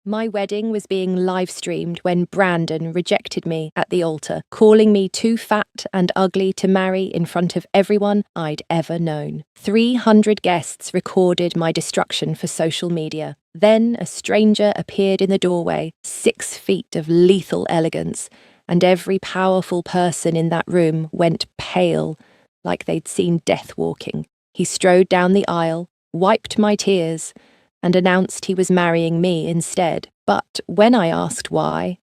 My wedding was being live-streamed when Brandon rejected me at the altar, calling me too fat and ugly to marry in front of everyone I'd ever known. 300 guests recorded my destruction for social media. Then a stranger appeared in the doorway, 6 feet of lethal elegance, and every powerful person in that room went pale, like they'd seen death walking. He strode down the aisle, wiped my tears, and announced he was marrying me instead. But when I asked why,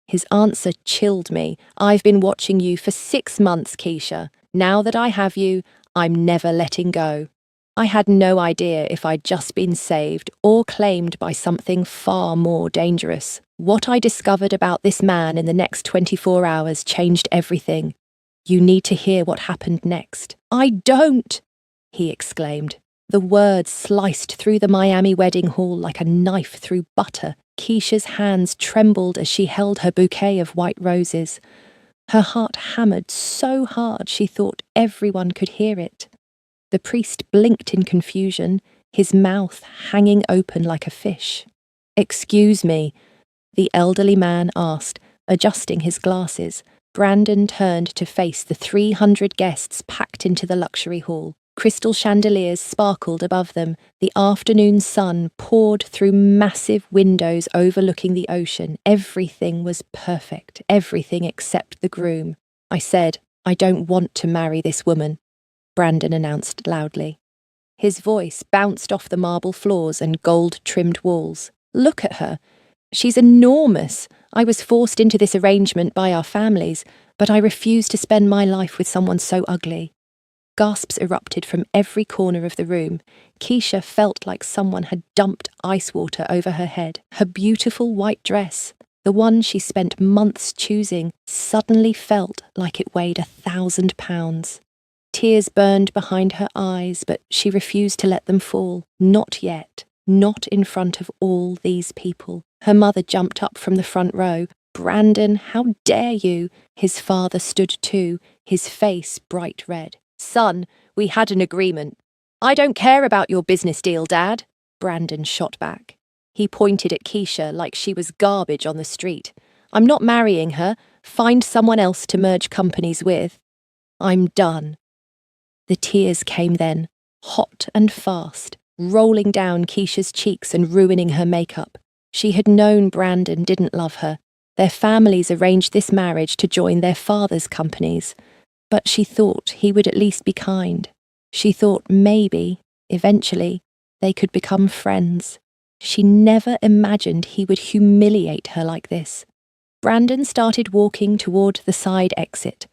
his answer chilled me. "I've been watching you for 6 months, Keisha. Now that I have you, I'm never letting go." I had no idea if I'd just been saved or claimed by something far more dangerous. What I discovered about this man in the next 24 hours changed everything. You need to hear what happened next. "I don't!" he exclaimed. The words sliced through the Miami wedding hall like a knife through butter. Keisha's hands trembled as she held her bouquet of white roses. Her heart hammered so hard she thought everyone could hear it. The priest blinked in confusion, his mouth hanging open like a fish. "Excuse me," the elderly man asked, adjusting his glasses. Brandon turned to face the 300 guests packed into the luxury hall. Crystal chandeliers sparkled above them. The afternoon sun poured through massive windows overlooking the ocean. Everything was perfect, everything except the groom. I said, "I don't want to marry this woman," Brandon announced loudly. His voice bounced off the marble floors and gold-trimmed walls. "Look at her. She's enormous. I was forced into this arrangement by our families, but I refuse to spend my life with someone so ugly." Gasps erupted from every corner of the room. Keisha felt like someone had dumped ice water over her head. Her beautiful white dress, the one she spent months choosing, suddenly felt like it weighed 1,000 pounds. Tears burned behind her eyes, but she refused to let them fall. Not yet. Not in front of all these people. Her mother jumped up from the front row. "Brandon, how dare you?" His father stood too, his face bright red. "Son, we had an agreement." "I don't care about your business deal, Dad," Brandon shot back. He pointed at Keisha like she was garbage on the street. "I'm not marrying her. Find someone else to merge companies with." "I'm done." The tears came then, hot and fast, rolling down Keisha's cheeks and ruining her makeup. She had known Brandon didn't love her. Their families arranged this marriage to join their father's companies. But she thought he would at least be kind. She thought maybe, eventually, they could become friends. She never imagined he would humiliate her like this. Brandon started walking toward the side exit.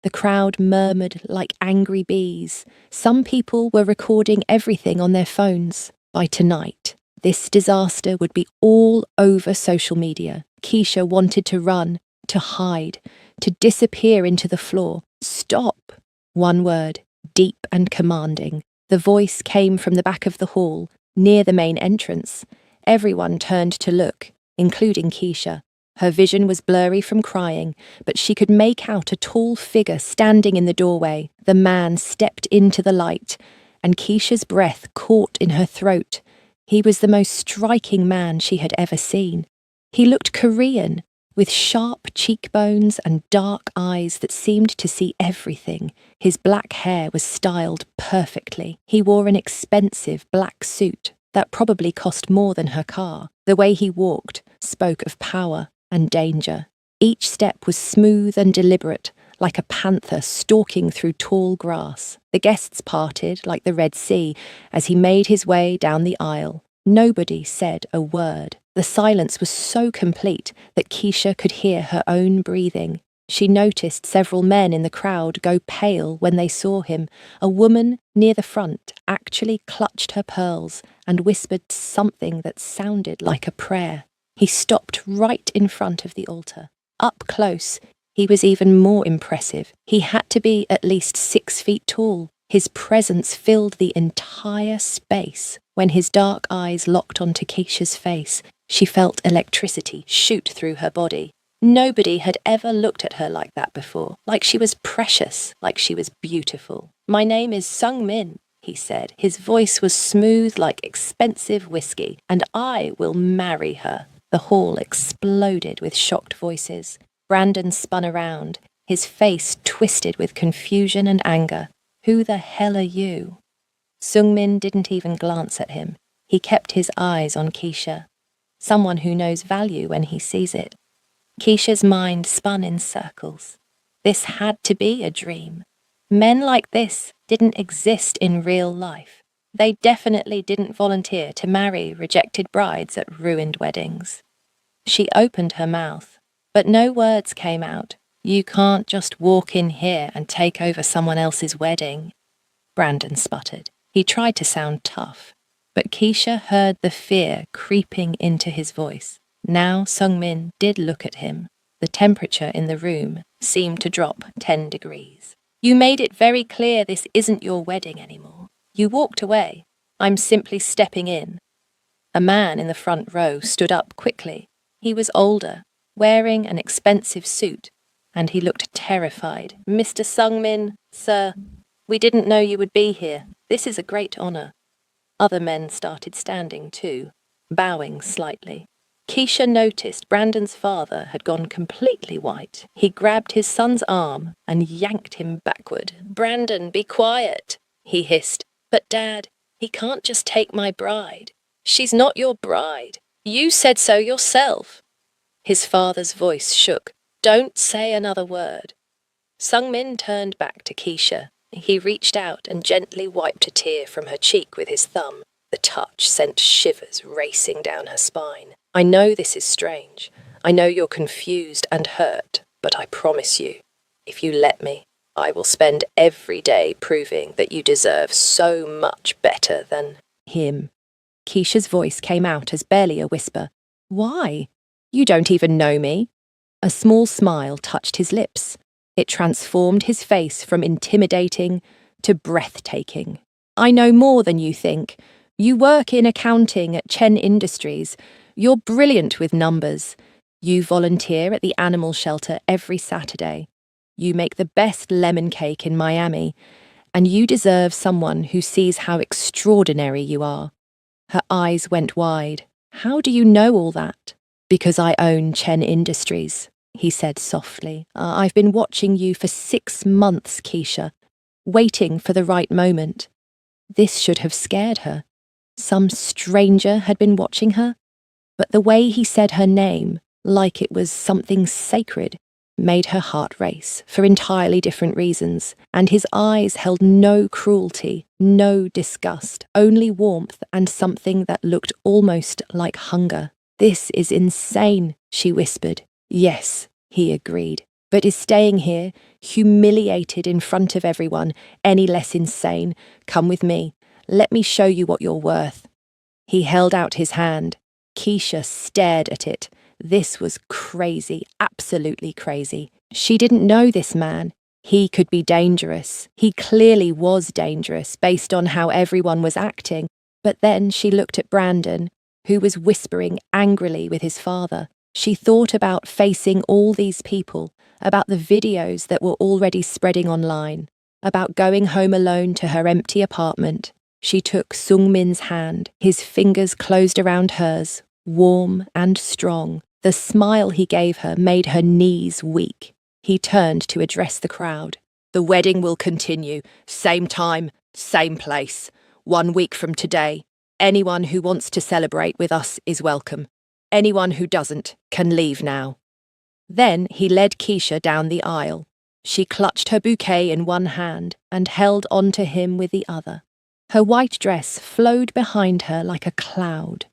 The crowd murmured like angry bees. Some people were recording everything on their phones. By tonight, this disaster would be all over social media. Keisha wanted to run, to hide, to disappear into the floor. "Stop!" One word, deep and commanding. The voice came from the back of the hall, near the main entrance. Everyone turned to look, including Keisha. Her vision was blurry from crying, but she could make out a tall figure standing in the doorway. The man stepped into the light, and Keisha's breath caught in her throat. He was the most striking man she had ever seen. He looked Korean, with sharp cheekbones and dark eyes that seemed to see everything. His black hair was styled perfectly. He wore an expensive black suit that probably cost more than her car. The way he walked spoke of power and danger. Each step was smooth and deliberate, like a panther stalking through tall grass. The guests parted like the Red Sea as he made his way down the aisle. Nobody said a word. The silence was so complete that Keisha could hear her own breathing. She noticed several men in the crowd go pale when they saw him. A woman near the front actually clutched her pearls and whispered something that sounded like a prayer. He stopped right in front of the altar. Up close, he was even more impressive. He had to be at least 6 feet tall. His presence filled the entire space. When his dark eyes locked onto Keisha's face, she felt electricity shoot through her body. Nobody had ever looked at her like that before, like she was precious, like she was beautiful. "My name is Sung Min," he said. His voice was smooth like expensive whiskey, "and I will marry her." The hall exploded with shocked voices. Brandon spun around, his face twisted with confusion and anger. "Who the hell are you?" Sungmin didn't even glance at him. He kept his eyes on Keisha. Someone who knows value when he sees it. Keisha's mind spun in circles. This had to be a dream. Men like this didn't exist in real life. They definitely didn't volunteer to marry rejected brides at ruined weddings. She opened her mouth, but no words came out. "You can't just walk in here and take over someone else's wedding," Brandon sputtered. He tried to sound tough, but Keisha heard the fear creeping into his voice. Now Sungmin did look at him. The temperature in the room seemed to drop 10 degrees. "You made it very clear this isn't your wedding anymore. You walked away. I'm simply stepping in." A man in the front row stood up quickly. He was older, wearing an expensive suit, and he looked terrified. "Mr. Sungmin, sir, we didn't know you would be here. This is a great honor." Other men started standing too, bowing slightly. Keisha noticed Brandon's father had gone completely white. He grabbed his son's arm and yanked him backward. "Brandon, be quiet," he hissed. "But Dad, he can't just take my bride. She's not your bride. You said so yourself." His father's voice shook. "Don't say another word." Sungmin turned back to Keisha. He reached out and gently wiped a tear from her cheek with his thumb. The touch sent shivers racing down her spine. "I know this is strange. I know you're confused and hurt, but I promise you, if you let me, I will spend every day proving that you deserve so much better than him." Keisha's voice came out as barely a whisper. "Why? You don't even know me." A small smile touched his lips. It transformed his face from intimidating to breathtaking. "I know more than you think. You work in accounting at Chen Industries. You're brilliant with numbers. You volunteer at the animal shelter every Saturday. You make the best lemon cake in Miami. And you deserve someone who sees how extraordinary you are." Her eyes went wide. "How do you know all that?" "Because I own Chen Industries," he said softly. "I've been watching you for 6 months, Keisha, waiting for the right moment." This should have scared her. Some stranger had been watching her, but the way he said her name, like it was something sacred, made her heart race for entirely different reasons, and his eyes held no cruelty, no disgust, only warmth and something that looked almost like hunger. "This is insane," she whispered. "Yes," he agreed. "But is staying here, humiliated in front of everyone, any less insane? Come with me. Let me show you what you're worth." He held out his hand. Keisha stared at it. This was crazy, absolutely crazy. She didn't know this man. He could be dangerous. He clearly was dangerous based on how everyone was acting. But then she looked at Brandon, who was whispering angrily with his father. She thought about facing all these people, about the videos that were already spreading online, about going home alone to her empty apartment. She took Sungmin's hand. His fingers closed around hers, warm and strong. The smile he gave her made her knees weak. He turned to address the crowd. "The wedding will continue. Same time, same place. 1 week from today. Anyone who wants to celebrate with us is welcome. Anyone who doesn't can leave now." Then he led Keisha down the aisle. She clutched her bouquet in one hand and held onto him with the other. Her white dress flowed behind her like a cloud.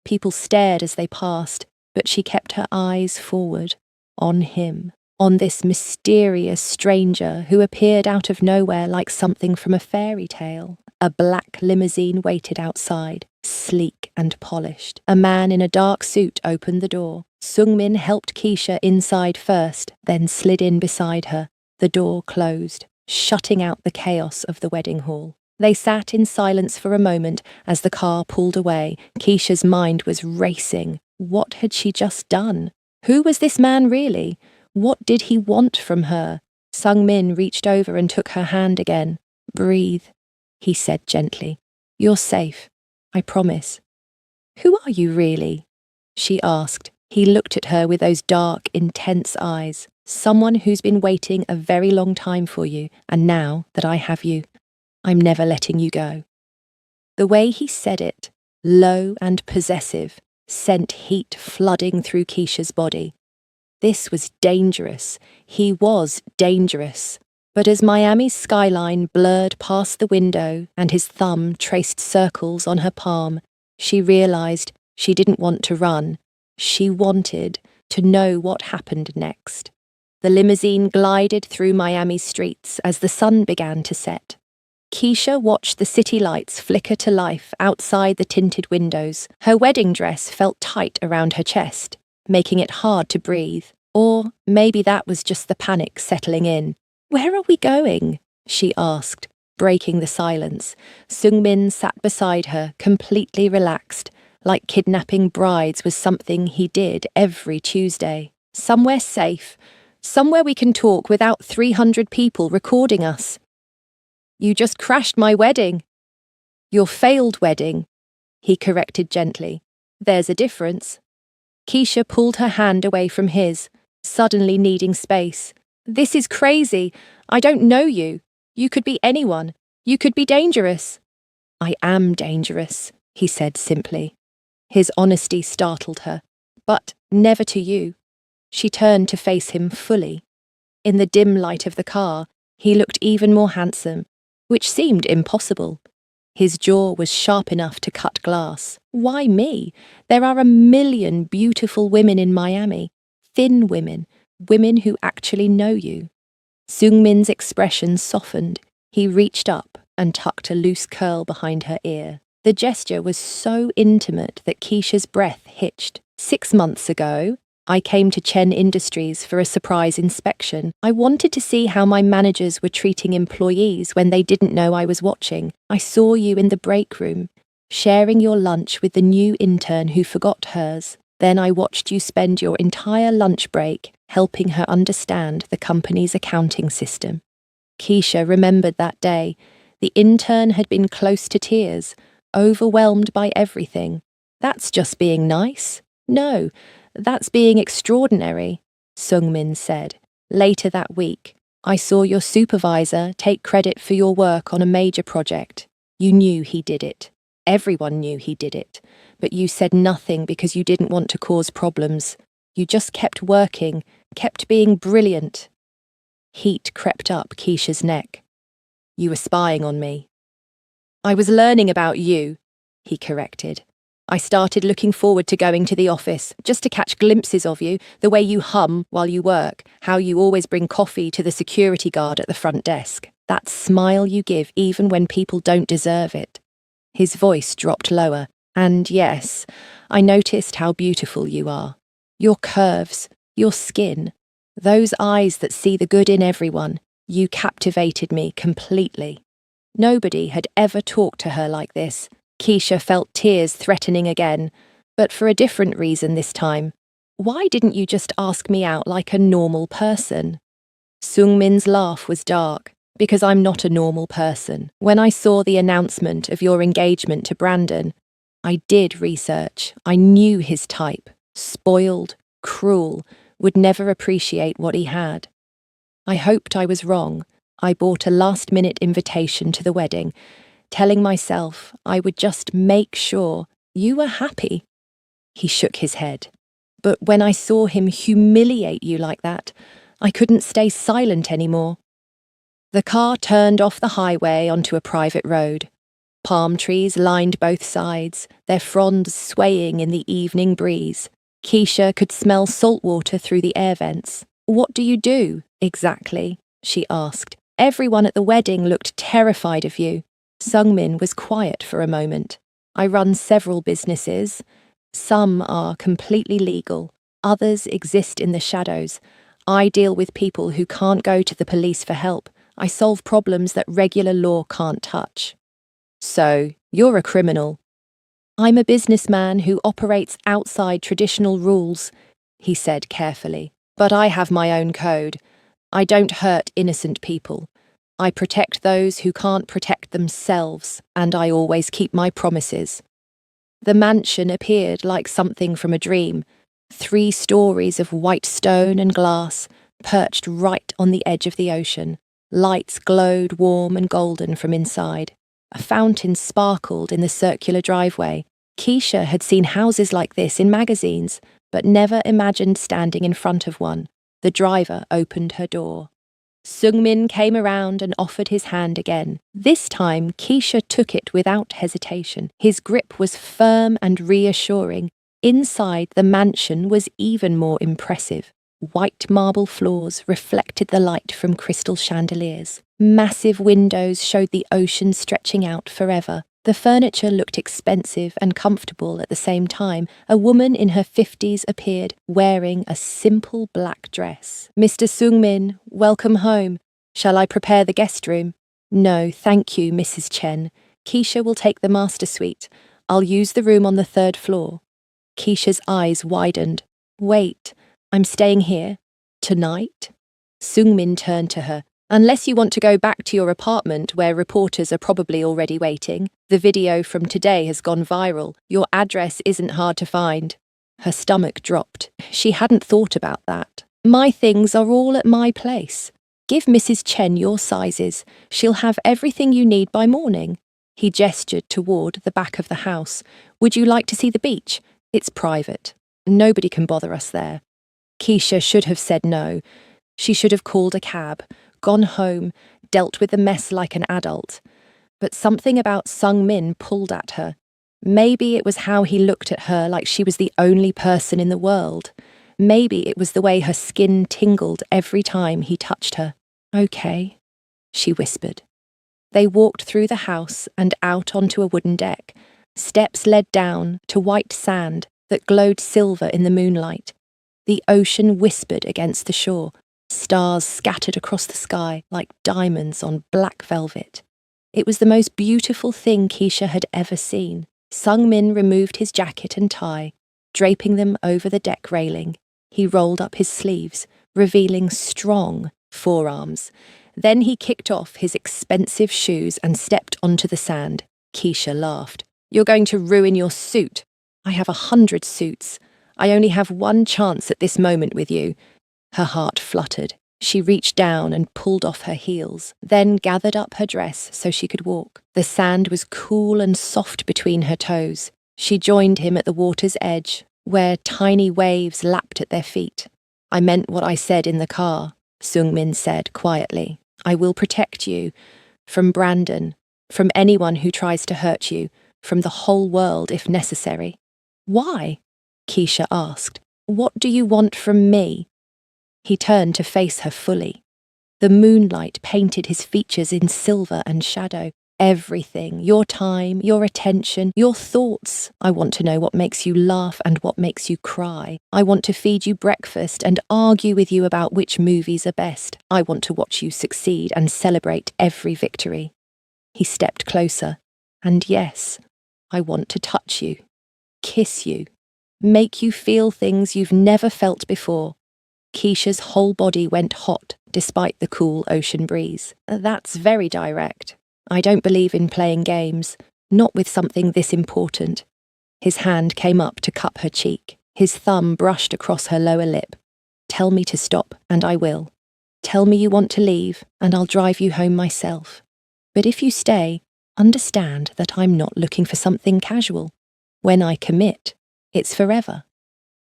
People stared as they passed, but she kept her eyes forward, on him, on this mysterious stranger who appeared out of nowhere like something from a fairy tale. A black limousine waited outside, sleek and polished. A man in a dark suit opened the door. Sungmin helped Keisha inside first, then slid in beside her. The door closed, shutting out the chaos of the wedding hall. They sat in silence for a moment as the car pulled away. Keisha's mind was racing. What had she just done? Who was this man really? What did he want from her? Sungmin reached over and took her hand again. "Breathe," he said gently. "You're safe, I promise." "Who are you really?" she asked. He looked at her with those dark, intense eyes. Someone who's been waiting a very long time for you, and now that I have you, I'm never letting you go. The way he said it, low and possessive, sent heat flooding through Keisha's body. This was dangerous. He was dangerous. But as Miami's skyline blurred past the window and his thumb traced circles on her palm, she realized she didn't want to run. She wanted to know what happened next. The limousine glided through Miami's streets as the sun began to set. Keisha watched the city lights flicker to life outside the tinted windows. Her wedding dress felt tight around her chest, making it hard to breathe. Or maybe that was just the panic settling in. "Where are we going?" she asked, breaking the silence. Seung-min sat beside her, completely relaxed, like kidnapping brides was something he did every Tuesday. "Somewhere safe. Somewhere we can talk without 300 people recording us." "You just crashed my wedding." "Your failed wedding," he corrected gently. "There's a difference." Keisha pulled her hand away from his, suddenly needing space. "This is crazy. I don't know you. You could be anyone. You could be dangerous." "I am dangerous," he said simply. His honesty startled her, but never to you. She turned to face him fully. In the dim light of the car, he looked even more handsome, which seemed impossible. His jaw was sharp enough to cut glass. Why me? There are a million beautiful women in Miami. Thin women, women who actually know you. Seung-min's expression softened. He reached up and tucked a loose curl behind her ear. The gesture was so intimate that Keisha's breath hitched. 6 months ago, I came to Chen Industries for a surprise inspection. I wanted to see how my managers were treating employees when they didn't know I was watching. I saw you in the break room, sharing your lunch with the new intern who forgot hers. Then I watched you spend your entire lunch break helping her understand the company's accounting system. Keisha remembered that day. The intern had been close to tears, overwhelmed by everything. That's just being nice? No, that's being extraordinary, Seung-min said. Later that week, I saw your supervisor take credit for your work on a major project. You knew he did it. Everyone knew he did it. But you said nothing because you didn't want to cause problems. You just kept working, kept being brilliant. Heat crept up Keisha's neck. You were spying on me. I was learning about you, he corrected. I started looking forward to going to the office, just to catch glimpses of you, the way you hum while you work, how you always bring coffee to the security guard at the front desk. That smile you give even when people don't deserve it. His voice dropped lower. And yes, I noticed how beautiful you are. Your curves, your skin, those eyes that see the good in everyone, you captivated me completely. Nobody had ever talked to her like this. Keisha felt tears threatening again, but for a different reason this time. Why didn't you just ask me out like a normal person? Seung-min's laugh was dark. Because I'm not a normal person. When I saw the announcement of your engagement to Brandon, I did research. I knew his type. Spoiled, cruel, would never appreciate what he had. I hoped I was wrong. I bought a last-minute invitation to the wedding, telling myself I would just make sure you were happy. He shook his head. But when I saw him humiliate you like that, I couldn't stay silent anymore. The car turned off the highway onto a private road. Palm trees lined both sides, their fronds swaying in the evening breeze. Keisha could smell salt water through the air vents. What do you do, exactly? She asked. Everyone at the wedding looked terrified of you. Seung-min was quiet for a moment. I run several businesses. Some are completely legal. Others exist in the shadows. I deal with people who can't go to the police for help. I solve problems that regular law can't touch. So, you're a criminal. I'm a businessman who operates outside traditional rules, he said carefully. But I have my own code. I don't hurt innocent people. I protect those who can't protect themselves, and I always keep my promises. The mansion appeared like something from a dream. 3 stories of white stone and glass, perched right on the edge of the ocean. Lights glowed warm and golden from inside. A fountain sparkled in the circular driveway. Keisha had seen houses like this in magazines, but never imagined standing in front of one. The driver opened her door. Sungmin came around and offered his hand again. This time, Keisha took it without hesitation. His grip was firm and reassuring. Inside, the mansion was even more impressive. White marble floors reflected the light from crystal chandeliers. Massive windows showed the ocean stretching out forever. The furniture looked expensive and comfortable at the same time. A woman in her 50s appeared, wearing a simple black dress. "Mr. Sungmin, welcome home. Shall I prepare the guest room?" "No, thank you, Mrs. Chen. Keisha will take the master suite. I'll use the room on the 3rd floor." Keisha's eyes widened. "Wait, I'm staying here? Tonight?" Sungmin turned to her. "Unless you want to go back to your apartment where reporters are probably already waiting. The video from today has gone viral. Your address isn't hard to find." Her stomach dropped. She hadn't thought about that. "My things are all at my place. Give Mrs. Chen your sizes. She'll have everything you need by morning." He gestured toward the back of the house. "Would you like to see the beach? It's private. Nobody can bother us there." Keisha should have said no. She should have called a cab, gone home, dealt with the mess like an adult. But something about Sungmin pulled at her. Maybe it was how he looked at her like she was the only person in the world. Maybe it was the way her skin tingled every time he touched her. "Okay," she whispered. They walked through the house and out onto a wooden deck. Steps led down to white sand that glowed silver in the moonlight. The ocean whispered against the shore. Stars scattered across the sky like diamonds on black velvet. It was the most beautiful thing Keisha had ever seen. Sungmin removed his jacket and tie, draping them over the deck railing. He rolled up his sleeves, revealing strong forearms. Then he kicked off his expensive shoes and stepped onto the sand. Keisha laughed. "You're going to ruin your suit. I have 100 suits. I only have one chance at this moment with you." Her heart fluttered. She reached down and pulled off her heels, then gathered up her dress so she could walk. The sand was cool and soft between her toes. She joined him at the water's edge, where tiny waves lapped at their feet. "I meant what I said in the car," Sungmin said quietly. "I will protect you. From Brandon. From anyone who tries to hurt you. From the whole world if necessary." "Why?" Keisha asked. "What do you want from me?" He turned to face her fully. The moonlight painted his features in silver and shadow. "Everything, your time, your attention, your thoughts. I want to know what makes you laugh and what makes you cry. I want to feed you breakfast and argue with you about which movies are best. I want to watch you succeed and celebrate every victory." He stepped closer. "And yes, I want to touch you, kiss you, make you feel things you've never felt before." Keisha's whole body went hot despite the cool ocean breeze. "That's very direct. I don't believe in playing games, not with something this important." His hand came up to cup her cheek. His thumb brushed across her lower lip. "Tell me to stop, and I will. Tell me you want to leave, and I'll drive you home myself. But if you stay, understand that I'm not looking for something casual. When I commit, it's forever."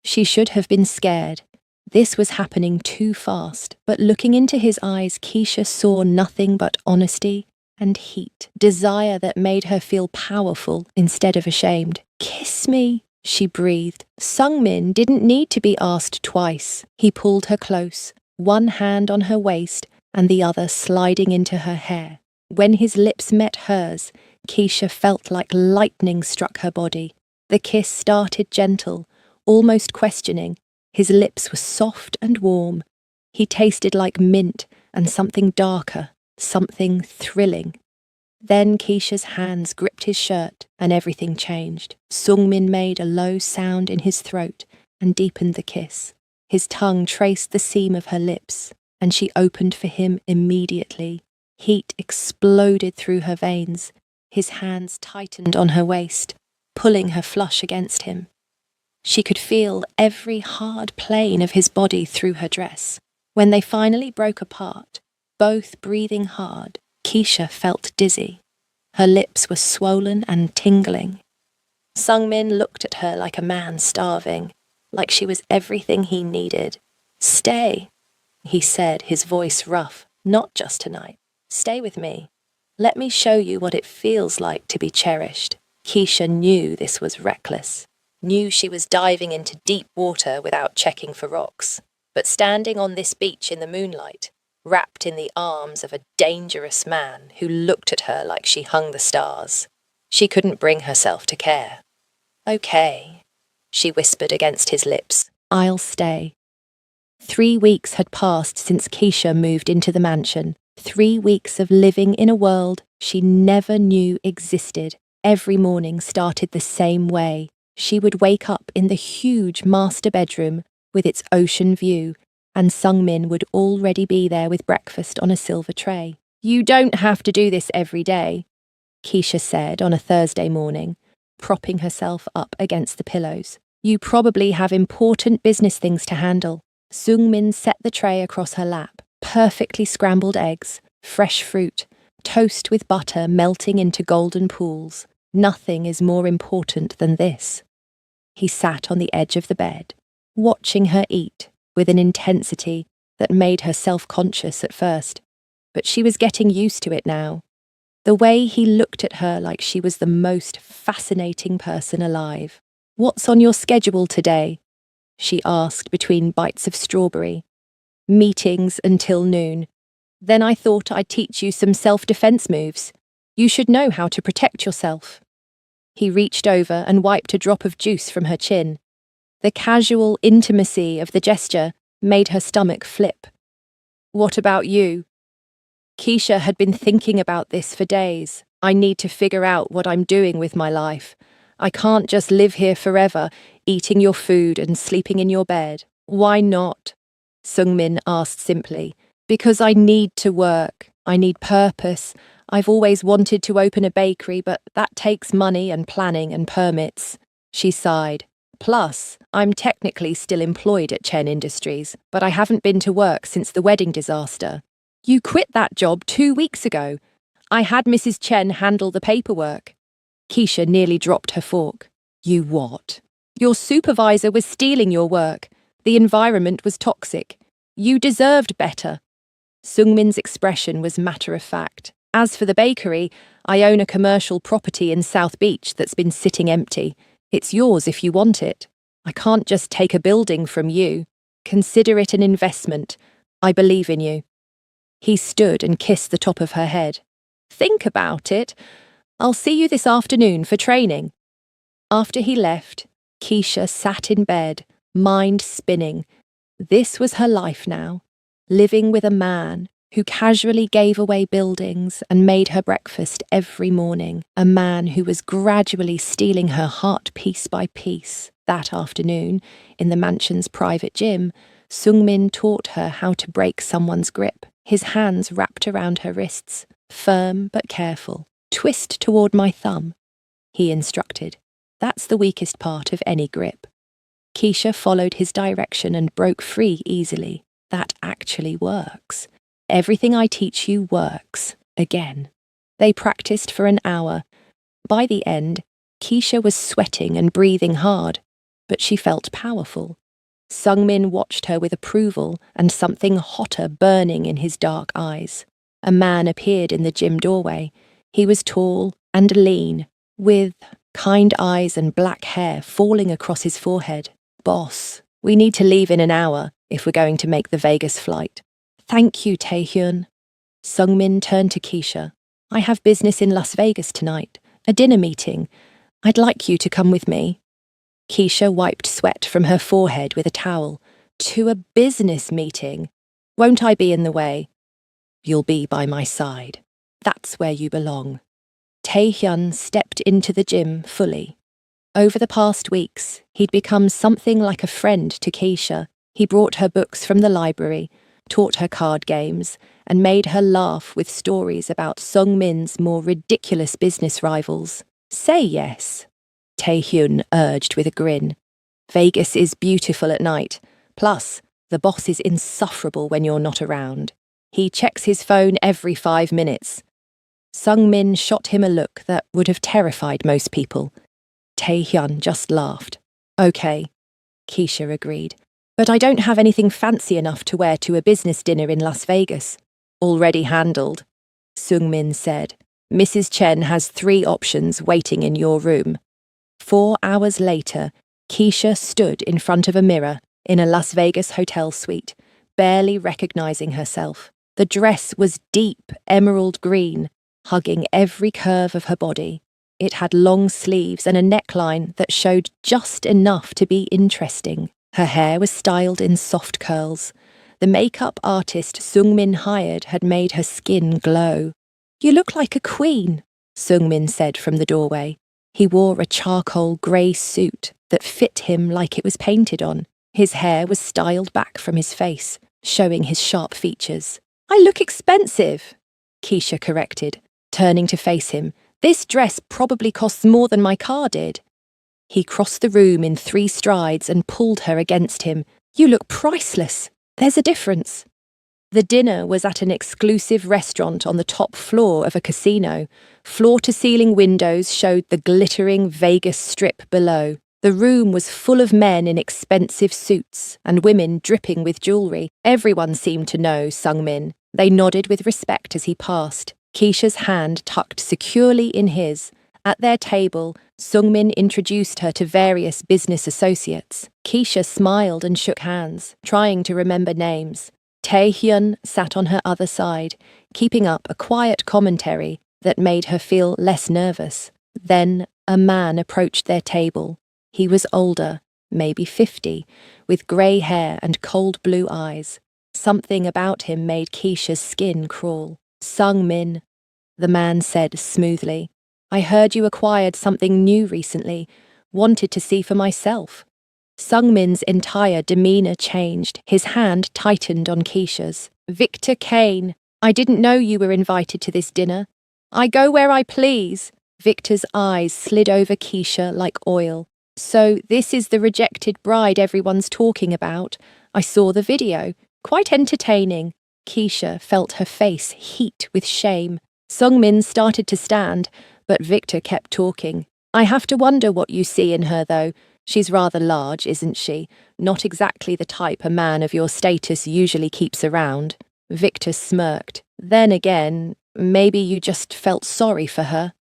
She should have been scared. This was happening too fast, but looking into his eyes, Keisha saw nothing but honesty and heat, desire that made her feel powerful instead of ashamed. "Kiss me," she breathed. Sungmin didn't need to be asked twice. He pulled her close, one hand on her waist and the other sliding into her hair. When his lips met hers, Keisha felt like lightning struck her body. The kiss started gentle, almost questioning. His lips were soft and warm. He tasted like mint and something darker, something thrilling. Then Keisha's hands gripped his shirt and everything changed. Sungmin made a low sound in his throat and deepened the kiss. His tongue traced the seam of her lips, and she opened for him immediately. Heat exploded through her veins. His hands tightened on her waist. pulling her flush against him. She could feel every hard plane of his body through her dress. When they finally broke apart, both breathing hard, Keisha felt dizzy. Her lips were swollen and tingling. Sungmin looked at her like a man starving, like she was everything he needed. "Stay," he said, his voice rough. "Not just tonight. Stay with me. Let me show you what it feels like to be cherished." Keisha knew this was reckless, knew she was diving into deep water without checking for rocks. But standing on this beach in the moonlight, wrapped in the arms of a dangerous man who looked at her like she hung the stars, she couldn't bring herself to care. "Okay," she whispered against his lips. "I'll stay." 3 weeks had passed since Keisha moved into the mansion. 3 weeks of living in a world she never knew existed. Every morning started the same way. She would wake up in the huge master bedroom with its ocean view, and Sungmin would already be there with breakfast on a silver tray. "You don't have to do this every day," Keisha said on a Thursday morning, propping herself up against the pillows. "You probably have important business things to handle." Sungmin set the tray across her lap. Perfectly scrambled eggs, fresh fruit, toast with butter melting into golden pools. Nothing is more important than this. He sat on the edge of the bed, watching her eat with an intensity that made her self-conscious at first, but she was getting used to it now. The way he looked at her like she was the most fascinating person alive. "What's on your schedule today?" she asked between bites of strawberry. "Meetings until noon. Then I thought I'd teach you some self-defense moves. You should know how to protect yourself." He reached over and wiped a drop of juice from her chin. The casual intimacy of the gesture made her stomach flip. "What about you?" Keisha had been thinking about this for days. "I need to figure out what I'm doing with my life. I can't just live here forever, eating your food and sleeping in your bed." "Why not?" Sungmin asked simply. "Because I need to work. I need purpose. I've always wanted to open a bakery, but that takes money and planning and permits." She sighed. "Plus, I'm technically still employed at Chen Industries, but I haven't been to work since the wedding disaster." "You quit that job 2 weeks ago. I had Mrs. Chen handle the paperwork." Keisha nearly dropped her fork. "You what?" "Your supervisor was stealing your work. The environment was toxic. You deserved better." Sungmin's expression was matter-of-fact. "As for the bakery, I own a commercial property in South Beach that's been sitting empty. It's yours if you want it. I can't just take a building from you. Consider it an investment. I believe in you." He stood and kissed the top of her head. "Think about it. I'll see you this afternoon for training." After he left, Keisha sat in bed, mind spinning. This was her life now, living with a man who casually gave away buildings and made her breakfast every morning, a man who was gradually stealing her heart piece by piece. That afternoon, in the mansion's private gym, Sungmin taught her how to break someone's grip. His hands wrapped around her wrists, firm but careful. "Twist toward my thumb," he instructed. "That's the weakest part of any grip." Keisha followed his direction and broke free easily. That actually works. Everything I teach you works. Again. They practiced for an hour. By the end, Keisha was sweating and breathing hard, but she felt powerful. Sungmin watched her with approval and something hotter burning in his dark eyes. A man appeared in the gym doorway. He was tall and lean, with kind eyes and black hair falling across his forehead. "Boss, we need to leave in an hour if we're going to make the Vegas flight." "Thank you, Taehyun." Sungmin turned to Keisha. "I have business in Las Vegas tonight, a dinner meeting. I'd like you to come with me." Keisha wiped sweat from her forehead with a towel. "To a business meeting? Won't I be in the way?" "You'll be by my side. That's where you belong." Taehyun stepped into the gym fully. Over the past weeks, he'd become something like a friend to Keisha. He brought her books from the library, taught her card games, and made her laugh with stories about Sungmin's more ridiculous business rivals. "Say yes." Tae-hyun urged with a grin. Vegas is beautiful at night. Plus, the boss is insufferable when you're not around. He checks his phone every 5 minutes. Sung-min shot him a look that would have terrified most people. Tae-hyun just laughed. Okay, Keisha agreed. But I don't have anything fancy enough to wear to a business dinner in Las Vegas. Already handled, Sung-min said. Mrs. Chen has 3 options waiting in your room. 4 hours later, Keisha stood in front of a mirror in a Las Vegas hotel suite, barely recognizing herself. The dress was deep emerald green, hugging every curve of her body. It had long sleeves and a neckline that showed just enough to be interesting. Her hair was styled in soft curls. The makeup artist Sung-min hired had made her skin glow. You look like a queen, Sung-min said from the doorway. He wore a charcoal grey suit that fit him like it was painted on. His hair was styled back from his face, showing his sharp features. I look expensive, Keisha corrected, turning to face him. This dress probably costs more than my car did. He crossed the room in 3 strides and pulled her against him. You look priceless. There's a difference. The dinner was at an exclusive restaurant on the top floor of a casino. Floor-to-ceiling windows showed the glittering Vegas Strip below. The room was full of men in expensive suits and women dripping with jewellery. Everyone seemed to know Sung-min. They nodded with respect as he passed, Keisha's hand tucked securely in his. At their table, Sung-min introduced her to various business associates. Keisha smiled and shook hands, trying to remember names. Tae-hyun sat on her other side, keeping up a quiet commentary that made her feel less nervous. Then a man approached their table. He was older, maybe 50, with grey hair and cold blue eyes. Something about him made Keisha's skin crawl. Sung-min, the man said smoothly. I heard you acquired something new recently. Wanted to see for myself. Sung-min's entire demeanour changed. His hand tightened on Keisha's. Victor Kane, I didn't know you were invited to this dinner. I go where I please. Victor's eyes slid over Keisha like oil. So this is the rejected bride everyone's talking about. I saw the video. Quite entertaining. Keisha felt her face heat with shame. Sung-min started to stand, but Victor kept talking. I have to wonder what you see in her, though. She's rather large, isn't she? Not exactly the type a man of your status usually keeps around. Victor smirked. Then again, maybe you just felt sorry for her.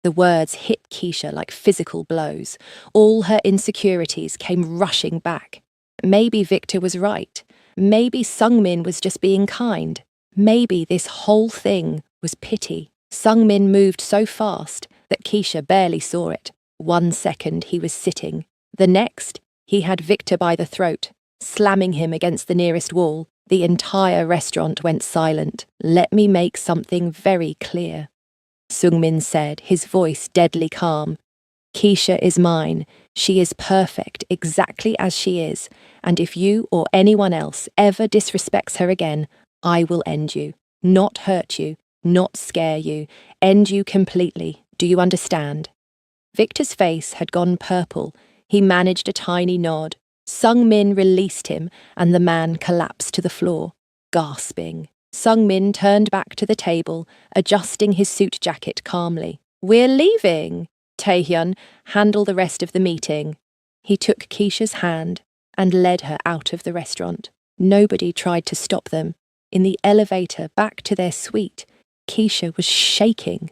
The words hit Keisha like physical blows. All her insecurities came rushing back. Maybe Victor was right. Maybe Sung-min was just being kind. Maybe this whole thing was pity. Sung-min moved so fast that Keisha barely saw it. 1 second he was sitting. The next, he had Victor by the throat, slamming him against the nearest wall. The entire restaurant went silent. Let me make something very clear, Sung-min said, his voice deadly calm. Keisha is mine. She is perfect, exactly as she is, and if you or anyone else ever disrespects her again, I will end you. Not hurt you, not scare you, end you completely. Do you understand? Victor's face had gone purple. He managed a tiny nod. Sung-min released him, and the man collapsed to the floor, gasping. Sung-min turned back to the table, adjusting his suit jacket calmly. We're leaving. Tae-hyun, handle the rest of the meeting. He took Keisha's hand and led her out of the restaurant. Nobody tried to stop them. In the elevator back to their suite, Keisha was shaking.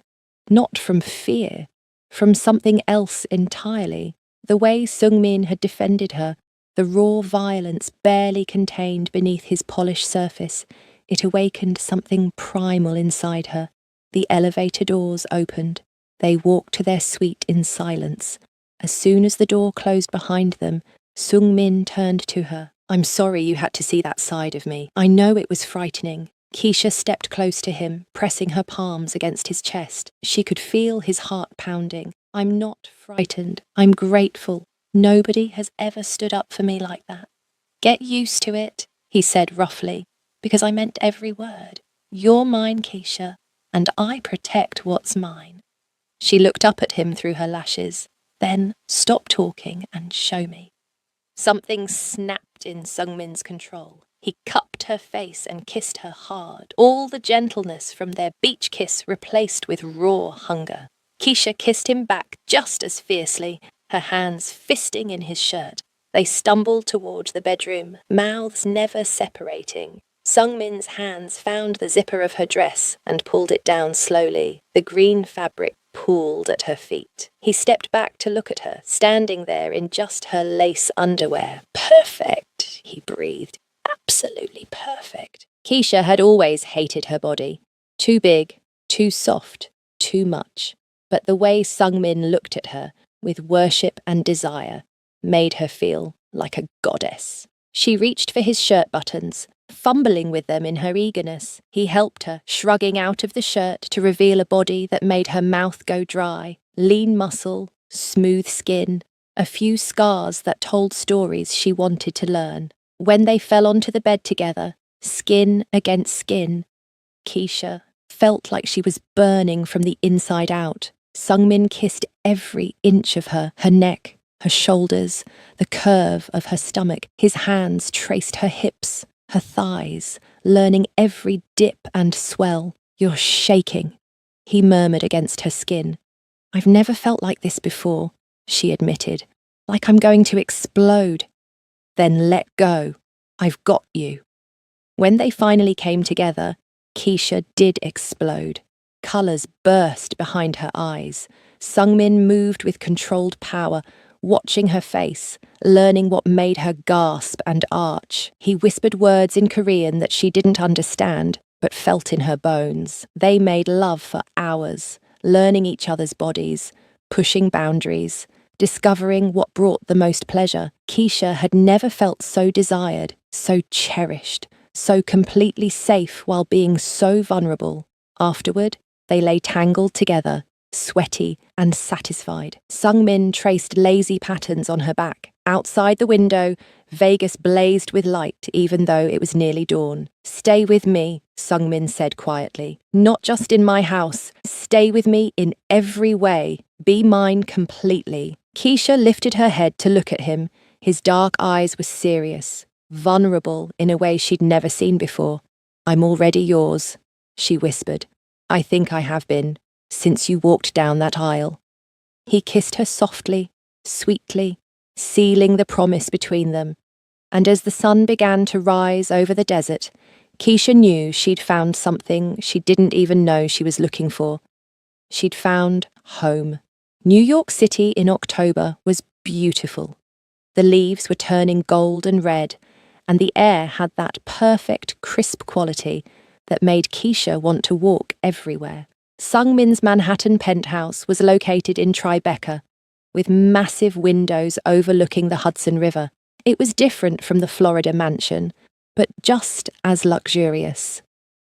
Not from fear, from something else entirely. The way Sung-min had defended her, the raw violence barely contained beneath his polished surface, it awakened something primal inside her. The elevator doors opened. They walked to their suite in silence. As soon as the door closed behind them, Sung-min turned to her. I'm sorry you had to see that side of me. I know it was frightening. Keisha stepped close to him, pressing her palms against his chest. She could feel his heart pounding. I'm not frightened. I'm grateful. Nobody has ever stood up for me like that. Get used to it, he said roughly, because I meant every word. You're mine, Keisha, and I protect what's mine. She looked up at him through her lashes. Then stop talking and show me. Something snapped in Sungmin's control. He cupped her face and kissed her hard, all the gentleness from their beach kiss replaced with raw hunger. Keisha kissed him back just as fiercely, her hands fisting in his shirt. They stumbled towards the bedroom, mouths never separating. Sungmin's hands found the zipper of her dress and pulled it down slowly. The green fabric pooled at her feet. He stepped back to look at her, standing there in just her lace underwear. Perfect, he breathed. Absolutely perfect. Keisha had always hated her body. Too big, too soft, too much. But the way Sungmin looked at her, with worship and desire, made her feel like a goddess. She reached for his shirt buttons, fumbling with them in her eagerness. He helped her, shrugging out of the shirt to reveal a body that made her mouth go dry. Lean muscle, smooth skin, a few scars that told stories she wanted to learn. When they fell onto the bed together, skin against skin, Keisha felt like she was burning from the inside out. Sungmin kissed every inch of her neck, her shoulders, the curve of her stomach. His hands traced her hips, her thighs, learning every dip and swell. You're shaking, he murmured against her skin. I've never felt like this before, she admitted, like I'm going to explode. Then let go. I've got you. When they finally came together, Keisha did explode. Colours burst behind her eyes. Sungmin moved with controlled power, watching her face, learning what made her gasp and arch. He whispered words in Korean that she didn't understand, but felt in her bones. They made love for hours, learning each other's bodies, pushing boundaries, discovering what brought the most pleasure. Keisha had never felt so desired, so cherished, so completely safe while being so vulnerable. Afterward, they lay tangled together, sweaty and satisfied. Sungmin traced lazy patterns on her back. Outside the window, Vegas blazed with light even though it was nearly dawn. Stay with me, Sungmin said quietly. Not just in my house. Stay with me in every way. Be mine completely. Keisha lifted her head to look at him. His dark eyes were serious, vulnerable in a way she'd never seen before. I'm already yours, she whispered. I think I have been, since you walked down that aisle. He kissed her softly, sweetly, sealing the promise between them. And as the sun began to rise over the desert, Keisha knew she'd found something she didn't even know she was looking for. She'd found home. New York City in October was beautiful. The leaves were turning gold and red, and the air had that perfect, crisp quality that made Keisha want to walk everywhere. Sungmin's Manhattan penthouse was located in Tribeca, with massive windows overlooking the Hudson River. It was different from the Florida mansion, but just as luxurious.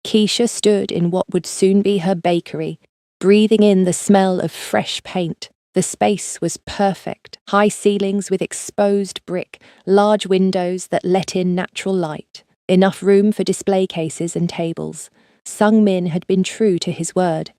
Keisha stood in what would soon be her bakery, breathing in the smell of fresh paint. The space was perfect, high ceilings with exposed brick, large windows that let in natural light, enough room for display cases and tables. Sungmin had been true to his word.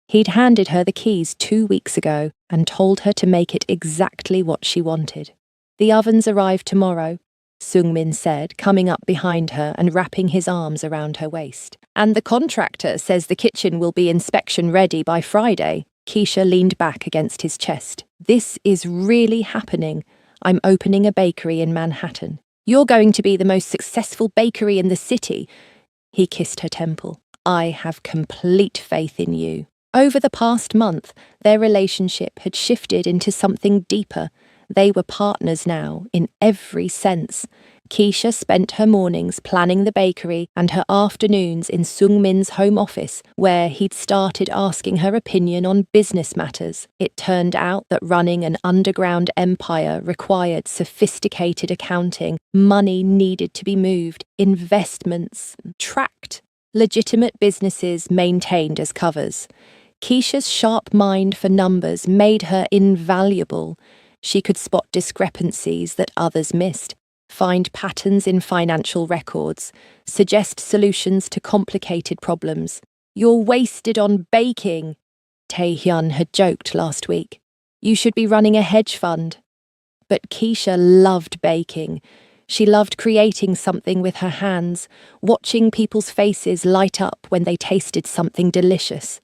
He'd handed her the keys 2 weeks ago and told her to make it exactly what she wanted. The ovens arrive tomorrow, Sungmin said, coming up behind her and wrapping his arms around her waist. And the contractor says the kitchen will be inspection ready by Friday. Keisha leaned back against his chest. This is really happening. I'm opening a bakery in Manhattan. You're going to be the most successful bakery in the city. He kissed her temple. I have complete faith in you. Over the past month, their relationship had shifted into something deeper. They were partners now, in every sense. Keisha spent her mornings planning the bakery and her afternoons in Sungmin's home office, where he'd started asking her opinion on business matters. It turned out that running an underground empire required sophisticated accounting, money needed to be moved, investments tracked, legitimate businesses maintained as covers. Keisha's sharp mind for numbers made her invaluable. She could spot discrepancies that others missed, find patterns in financial records, suggest solutions to complicated problems. You're wasted on baking, Tae-hyun had joked last week. You should be running a hedge fund. But Keisha loved baking. She loved creating something with her hands, watching people's faces light up when they tasted something delicious.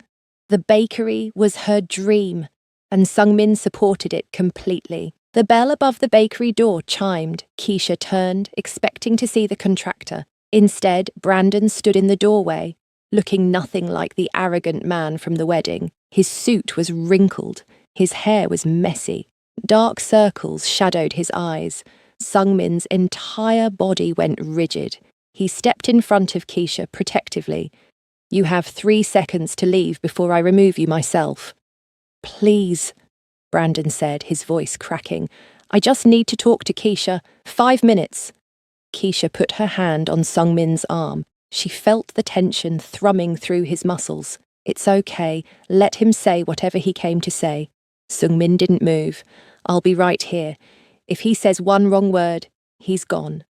The bakery was her dream, and Sungmin supported it completely. The bell above the bakery door chimed. Keisha turned, expecting to see the contractor. Instead, Brandon stood in the doorway, looking nothing like the arrogant man from the wedding. His suit was wrinkled, his hair was messy. Dark circles shadowed his eyes. Sungmin's entire body went rigid. He stepped in front of Keisha protectively. You have 3 seconds to leave before I remove you myself. Please, Brandon said, his voice cracking. I just need to talk to Keisha. 5 minutes. Keisha put her hand on Sungmin's arm. She felt the tension thrumming through his muscles. It's okay. Let him say whatever he came to say. Sungmin didn't move. I'll be right here. If he says one wrong word, he's gone.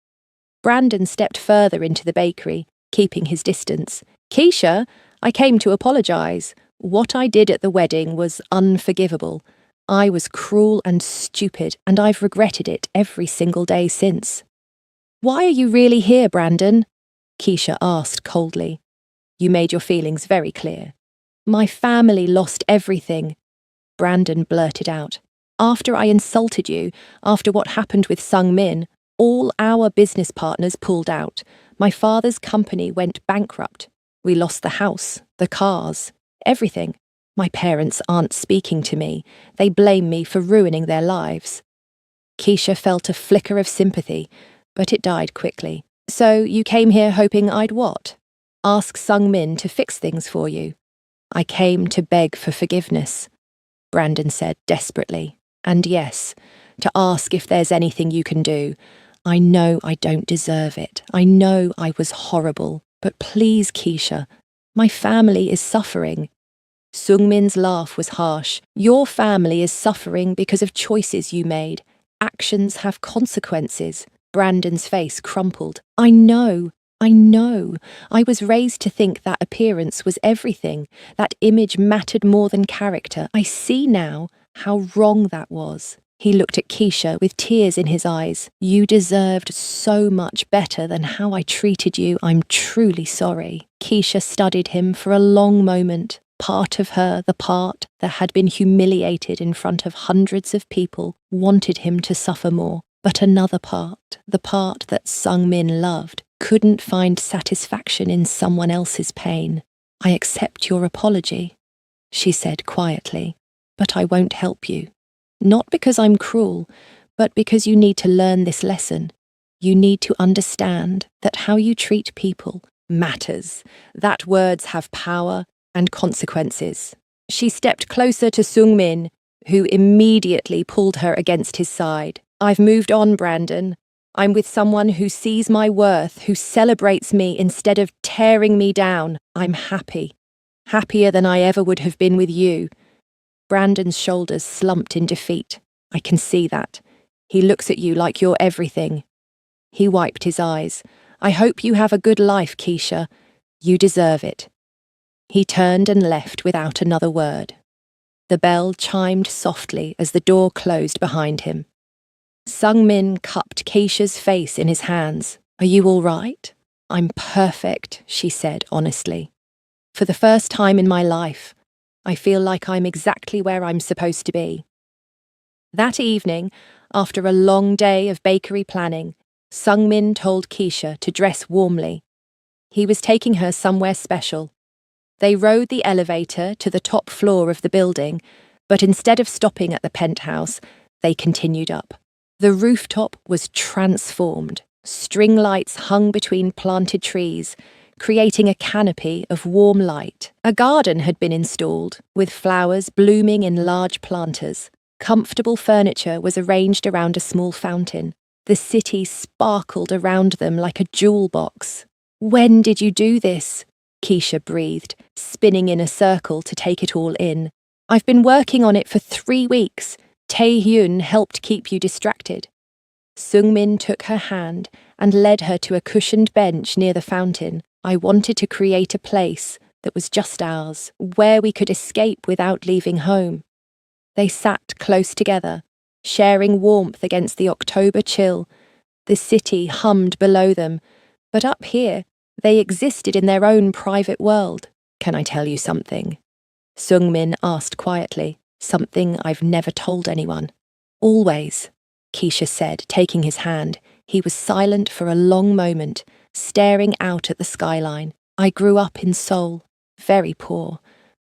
Brandon stepped further into the bakery, keeping his distance. Keisha, I came to apologize. What I did at the wedding was unforgivable. I was cruel and stupid, and I've regretted it every single day since. Why are you really here, Brandon? Keisha asked coldly. You made your feelings very clear. My family lost everything, Brandon blurted out. After I insulted you, after what happened with Sungmin, all our business partners pulled out. My father's company went bankrupt. We lost the house, the cars, everything. My parents aren't speaking to me. They blame me for ruining their lives. Keisha felt a flicker of sympathy, but it died quickly. So you came here hoping I'd what? Ask Sungmin to fix things for you. I came to beg for forgiveness, Brandon said desperately. And yes, to ask if there's anything you can do. I know I don't deserve it. I know I was horrible. But please, Keisha, my family is suffering. Sungmin's laugh was harsh. Your family is suffering because of choices you made. Actions have consequences. Brandon's face crumpled. I know. I was raised to think that appearance was everything. That image mattered more than character. I see now how wrong that was. He looked at Keisha with tears in his eyes. You deserved so much better than how I treated you. I'm truly sorry. Keisha studied him for a long moment. Part of her, the part that had been humiliated in front of hundreds of people, wanted him to suffer more. But another part, the part that Sungmin loved, couldn't find satisfaction in someone else's pain. I accept your apology, she said quietly, but I won't help you. Not because I'm cruel, but because you need to learn this lesson. You need to understand that how you treat people matters, that words have power and consequences. She stepped closer to Sungmin, who immediately pulled her against his side. I've moved on, Brandon. I'm with someone who sees my worth, who celebrates me instead of tearing me down. I'm happy. Happier than I ever would have been with you. Brandon's shoulders slumped in defeat. I can see that. He looks at you like you're everything. He wiped his eyes. I hope you have a good life, Keisha. You deserve it. He turned and left without another word. The bell chimed softly as the door closed behind him. Sungmin cupped Keisha's face in his hands. Are you all right? I'm perfect, she said honestly. For the first time in my life, I feel like I'm exactly where I'm supposed to be. That evening, after a long day of bakery planning, Sungmin told Keisha to dress warmly. He was taking her somewhere special. They rode the elevator to the top floor of the building, but instead of stopping at the penthouse, they continued up. The rooftop was transformed. String lights hung between planted trees, creating a canopy of warm light. A garden had been installed, with flowers blooming in large planters. Comfortable furniture was arranged around a small fountain. The city sparkled around them like a jewel box. When did you do this? Keisha breathed, spinning in a circle to take it all in. I've been working on it for 3 weeks. Tae-hyun helped keep you distracted. Sungmin took her hand and led her to a cushioned bench near the fountain. I wanted to create a place that was just ours, where we could escape without leaving home. They sat close together, sharing warmth against the October chill. The city hummed below them, but up here, they existed in their own private world. "Can I tell you something?" Sungmin asked quietly. "Something I've never told anyone." "Always," Keisha said, taking his hand. He was silent for a long moment, staring out at the skyline. "I grew up in Seoul, very poor.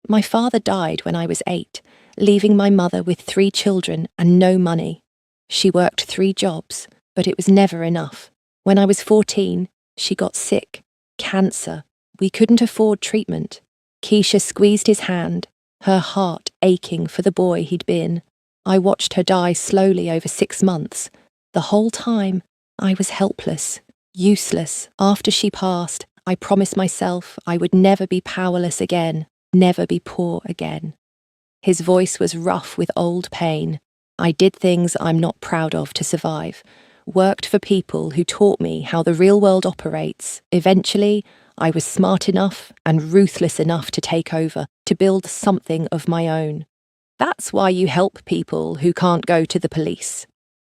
My father died when I was 8, leaving my mother with 3 children and no money. She worked 3 jobs, but it was never enough. When I was 14, she got sick. Cancer. We couldn't afford treatment." Keisha squeezed his hand, her heart aching for the boy he'd been. "I watched her die slowly over 6 months. The whole time, I was helpless, useless. After she passed, I promised myself I would never be powerless again, never be poor again." His voice was rough with old pain. "I did things I'm not proud of to survive. Worked for people who taught me how the real world operates. Eventually, I was smart enough and ruthless enough to take over, to build something of my own." "That's why you help people who can't go to the police,"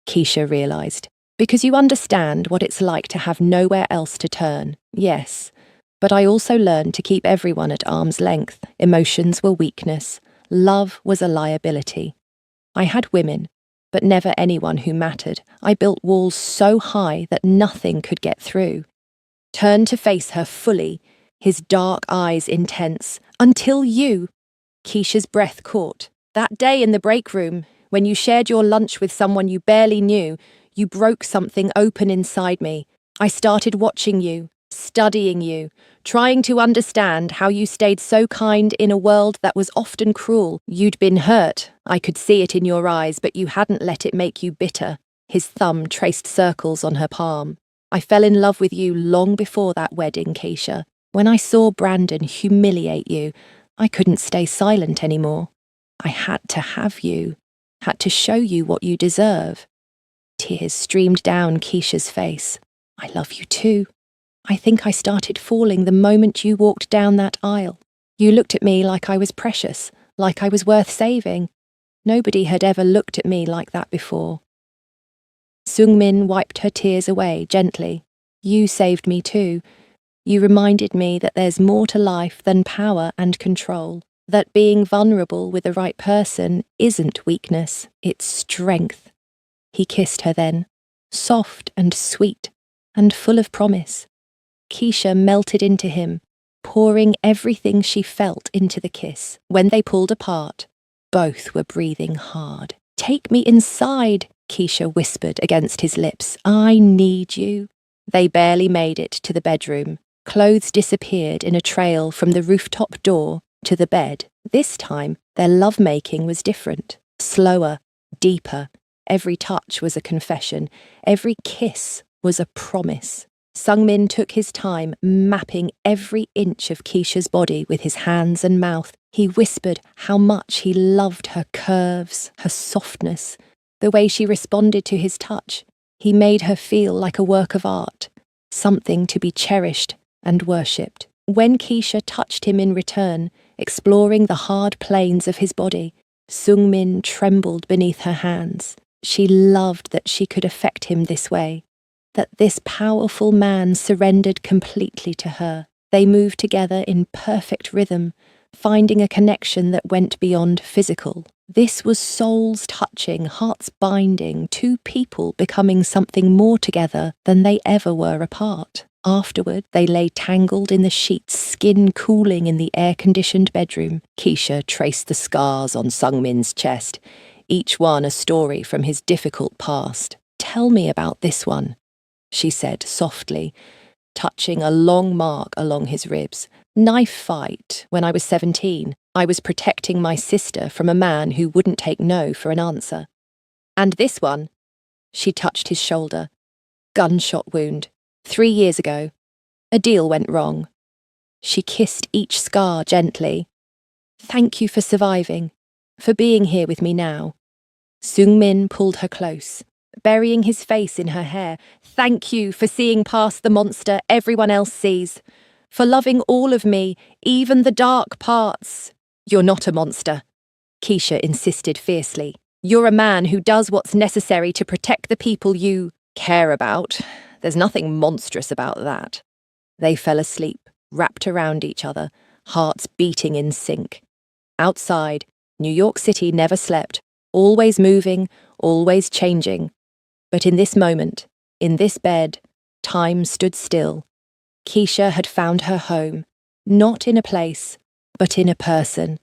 Keisha realised. "Because you understand what it's like to have nowhere else to turn." "Yes, but I also learned to keep everyone at arm's length. Emotions were weakness. Love was a liability. I had women, but never anyone who mattered. I built walls so high that nothing could get through." Turned to face her fully, his dark eyes intense. "Until you." Keisha's breath caught. "That day in the break room, when you shared your lunch with someone you barely knew, you broke something open inside me. I started watching you, studying you, trying to understand how you stayed so kind in a world that was often cruel. You'd been hurt. I could see it in your eyes, but you hadn't let it make you bitter." His thumb traced circles on her palm. "I fell in love with you long before that wedding, Keisha. When I saw Brandon humiliate you, I couldn't stay silent anymore. I had to have you, had to show you what you deserve." Tears streamed down Keisha's face. "I love you too. I think I started falling the moment you walked down that aisle. You looked at me like I was precious, like I was worth saving. Nobody had ever looked at me like that before." Sungmin wiped her tears away gently. "You saved me too. You reminded me that there's more to life than power and control, that being vulnerable with the right person isn't weakness, it's strength." He kissed her then, soft and sweet, and full of promise. Keisha melted into him, pouring everything she felt into the kiss. When they pulled apart, both were breathing hard. "Take me inside," Keisha whispered against his lips. "I need you." They barely made it to the bedroom. Clothes disappeared in a trail from the rooftop door to the bed. This time, their lovemaking was different, slower, deeper. Every touch was a confession. Every kiss was a promise. Sungmin took his time, mapping every inch of Keisha's body with his hands and mouth. He whispered how much he loved her curves, her softness, the way she responded to his touch. He made her feel like a work of art, something to be cherished and worshipped. When Keisha touched him in return, exploring the hard planes of his body, Sungmin trembled beneath her hands. She loved that she could affect him this way, that this powerful man surrendered completely to her. They moved together in perfect rhythm, finding a connection that went beyond physical. This was souls touching, hearts binding, 2 people becoming something more together than they ever were apart. Afterward, they lay tangled in the sheets, skin cooling in the air-conditioned bedroom. Keisha traced the scars on Sungmin's chest, each one a story from his difficult past. "Tell me about this one," she said softly, touching a long mark along his ribs. "Knife fight when I was 17. I was protecting my sister from a man who wouldn't take no for an answer. And this one," she touched his shoulder. "Gunshot wound. 3 years ago. A deal went wrong." She kissed each scar gently. "Thank you for surviving, for being here with me now." Sungmin pulled her close, burying his face in her hair. "Thank you for seeing past the monster everyone else sees, for loving all of me, even the dark parts. You're not a monster. Keisha insisted fiercely. You're a man who does what's necessary to protect the people you care about. There's nothing monstrous about that. They fell asleep, wrapped around each other, hearts beating in sync. Outside, New York City never slept, always moving, always changing. But in this moment, in this bed, time stood still. Keisha had found her home, not in a place, but in a person.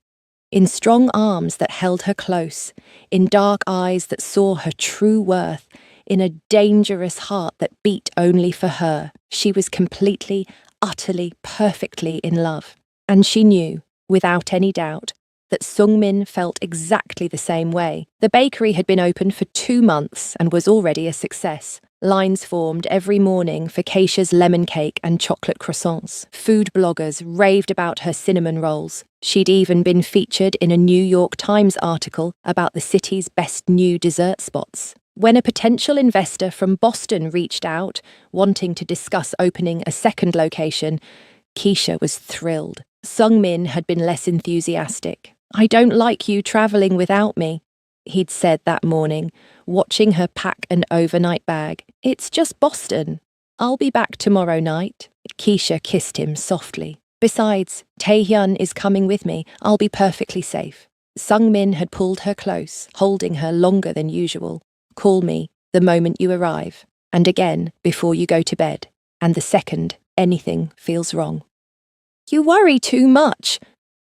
In strong arms that held her close, in dark eyes that saw her true worth, in a dangerous heart that beat only for her. She was completely, utterly, perfectly in love. And she knew, without any doubt, that Sung-min felt exactly the same way. The bakery had been open for 2 months and was already a success. Lines formed every morning for Keisha's lemon cake and chocolate croissants. Food bloggers raved about her cinnamon rolls. She'd even been featured in a New York Times article about the city's best new dessert spots. When a potential investor from Boston reached out, wanting to discuss opening a second location, Keisha was thrilled. Sung-min had been less enthusiastic. I don't like you traveling without me, he'd said that morning, watching her pack an overnight bag. It's just Boston. I'll be back tomorrow night. Keisha kissed him softly. Besides, Taehyun is coming with me. I'll be perfectly safe. Sung-min had pulled her close, holding her longer than usual. Call me the moment you arrive, and again before you go to bed, and the second anything feels wrong. You worry too much,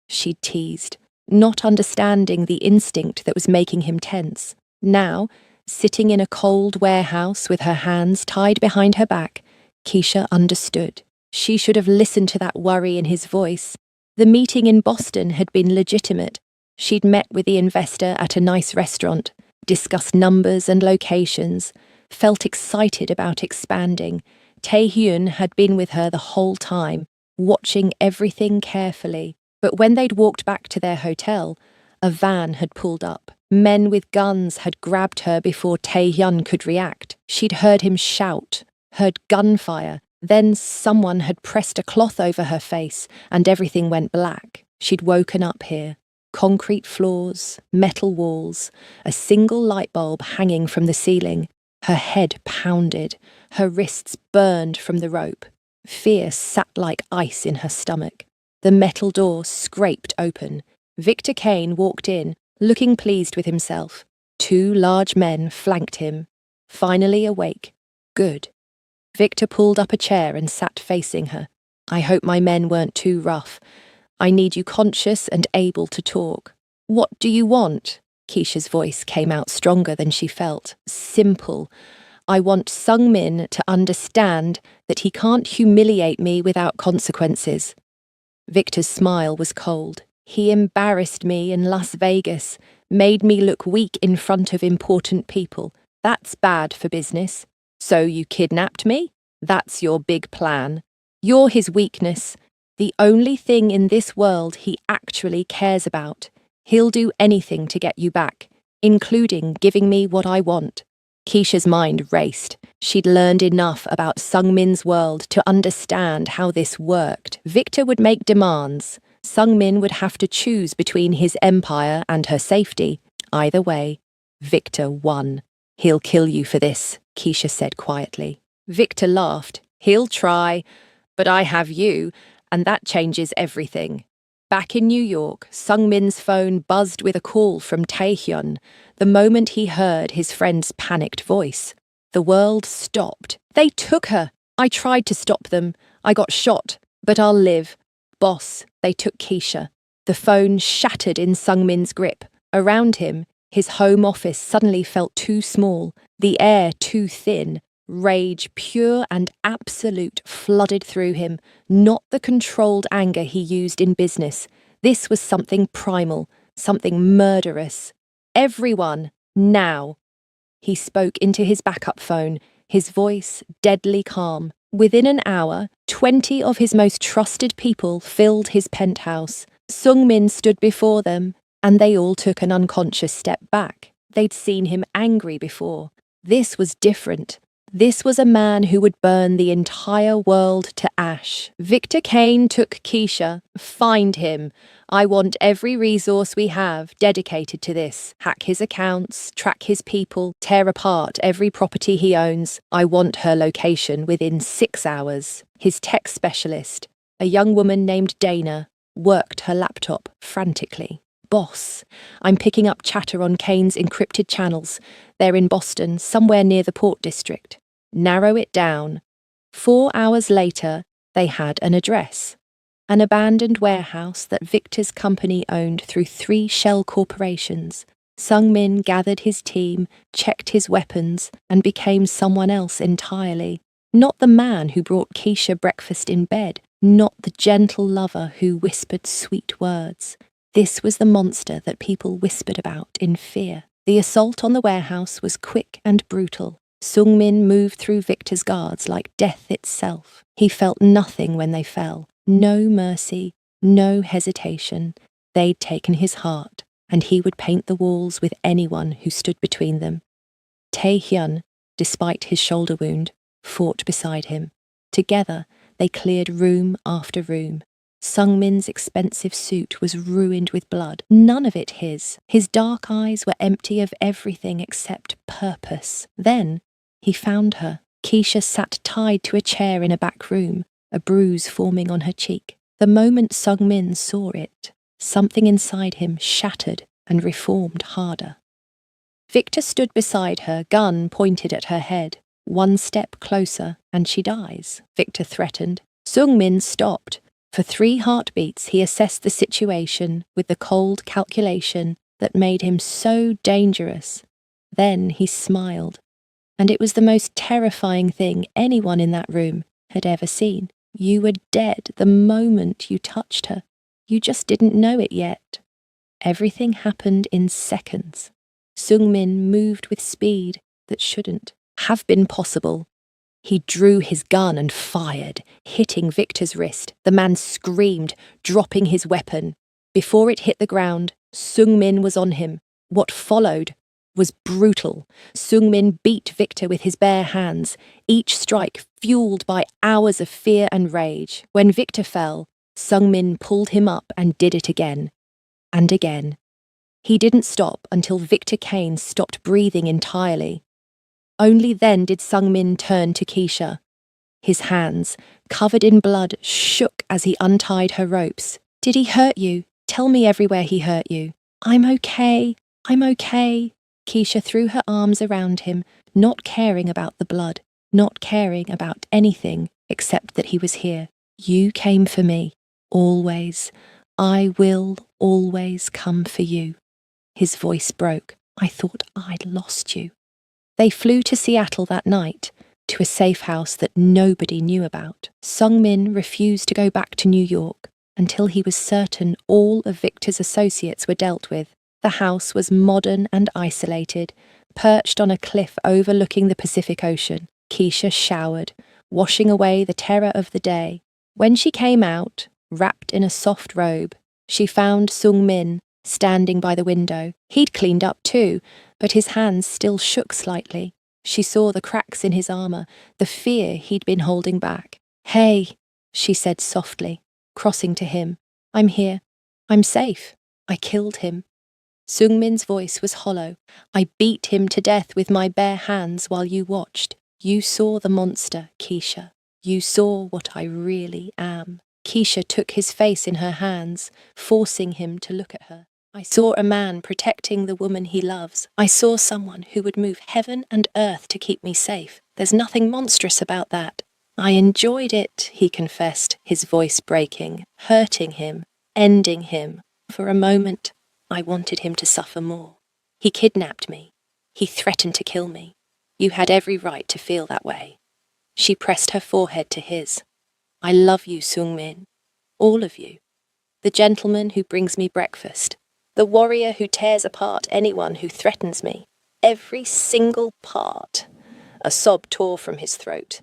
she teased, not understanding the instinct that was making him tense. Now, sitting in a cold warehouse with her hands tied behind her back, Keisha understood. She should have listened to that worry in his voice. The meeting in Boston had been legitimate. She'd met with the investor at a nice restaurant, discussed numbers and locations, felt excited about expanding. Taehyun had been with her the whole time, watching everything carefully. But when they'd walked back to their hotel, a van had pulled up. Men with guns had grabbed her before Taehyun could react. She'd heard him shout, heard gunfire. Then someone had pressed a cloth over her face and everything went black. She'd woken up here. Concrete floors, metal walls, a single light bulb hanging from the ceiling. Her head pounded, her wrists burned from the rope. Fear sat like ice in her stomach. The metal door scraped open. Victor Kane walked in, looking pleased with himself. 2 large men flanked him. Finally awake. Good. Victor pulled up a chair and sat facing her. I hope my men weren't too rough. I need you conscious and able to talk. What do you want? Keisha's voice came out stronger than she felt. Simple. I want Sung-min to understand that he can't humiliate me without consequences. Victor's smile was cold. He embarrassed me in Las Vegas, made me look weak in front of important people. That's bad for business. So you kidnapped me? That's your big plan. You're his weakness, the only thing in this world he actually cares about. He'll do anything to get you back, including giving me what I want. Keisha's mind raced. She'd learned enough about Sung-min's world to understand how this worked. Victor would make demands. Sung-min would have to choose between his empire and her safety. Either way, Victor won. He'll kill you for this, Keisha said quietly. Victor laughed. He'll try, but I have you, and that changes everything. Back in New York, Sung-min's phone buzzed with a call from Taehyun. The moment he heard his friend's panicked voice, the world stopped. They took her. I tried to stop them. I got shot, but I'll live. Boss, they took Keisha. The phone shattered in Sung-min's grip. Around him, his home office suddenly felt too small, the air too thin. Rage, pure and absolute, flooded through him, not the controlled anger he used in business. This was something primal, something murderous. Everyone, now. He spoke into his backup phone, his voice deadly calm. Within an hour, 20 of his most trusted people filled his penthouse. Sung-min stood before them, and they all took an unconscious step back. They'd seen him angry before. This was different. This was a man who would burn the entire world to ash. Victor Kane took Keisha. Find him. I want every resource we have dedicated to this. Hack his accounts, track his people, tear apart every property he owns. I want her location within 6 hours. His tech specialist, a young woman named Dana, worked her laptop frantically. Boss, I'm picking up chatter on Kane's encrypted channels. They're in Boston, somewhere near the Port District. Narrow it down. 4 hours later, they had an address. An abandoned warehouse that Victor's company owned through 3 shell corporations. Sung Min gathered his team, checked his weapons, and became someone else entirely. Not the man who brought Keisha breakfast in bed, not the gentle lover who whispered sweet words. This was the monster that people whispered about in fear. The assault on the warehouse was quick and brutal. Sung Min moved through Victor's guards like death itself. He felt nothing when they fell. No mercy, no hesitation. They'd taken his heart, and he would paint the walls with anyone who stood between them. Tae Hyun, despite his shoulder wound, fought beside him. Together, they cleared room after room. Sung Min's expensive suit was ruined with blood, none of it his. His dark eyes were empty of everything except purpose. Then, he found her. Keisha sat tied to a chair in a back room, a bruise forming on her cheek. The moment Sung Min saw it, something inside him shattered and reformed harder. Victor stood beside her, gun pointed at her head. 1 step closer, and she dies, Victor threatened. Sung Min stopped. For 3 heartbeats, he assessed the situation with the cold calculation that made him so dangerous. Then he smiled, and it was the most terrifying thing anyone in that room had ever seen. You were dead the moment you touched her. You just didn't know it yet. Everything happened in seconds. Sung Min moved with speed that shouldn't have been possible. He drew his gun and fired, hitting Victor's wrist. The man screamed, dropping his weapon. Before it hit the ground, Sung Min was on him. What followed was brutal. Sung Min beat Victor with his bare hands, each strike fueled by hours of fear and rage. When Victor fell, Sung Min pulled him up and did it again. And again. He didn't stop until Victor Kane stopped breathing entirely. Only then did Sung Min turn to Keisha. His hands, covered in blood, shook as he untied her ropes. Did he hurt you? Tell me everywhere he hurt you. I'm okay. Keisha threw her arms around him, not caring about the blood, not caring about anything except that he was here. You came for me. Always. I will always come for you. His voice broke. I thought I'd lost you. They flew to Seattle that night, to a safe house that nobody knew about. Sung Min refused to go back to New York until he was certain all of Victor's associates were dealt with. The house was modern and isolated, perched on a cliff overlooking the Pacific Ocean. Keisha showered, washing away the terror of the day. When she came out, wrapped in a soft robe, she found Sung Min standing by the window. He'd cleaned up too, but his hands still shook slightly. She saw the cracks in his armor, the fear he'd been holding back. Hey, she said softly, crossing to him. I'm here. I'm safe. I killed him. Sung Min's voice was hollow. I beat him to death with my bare hands while you watched. You saw the monster, Keisha. You saw what I really am. Keisha took his face in her hands, forcing him to look at her. I saw a man protecting the woman he loves. I saw someone who would move heaven and earth to keep me safe. There's nothing monstrous about that. I enjoyed it, he confessed, his voice breaking, hurting him, ending him. For a moment, I wanted him to suffer more. He kidnapped me. He threatened to kill me. You had every right to feel that way. She pressed her forehead to his. I love you, Sung Min. All of you. The gentleman who brings me breakfast. The warrior who tears apart anyone who threatens me. Every single part. A sob tore from his throat.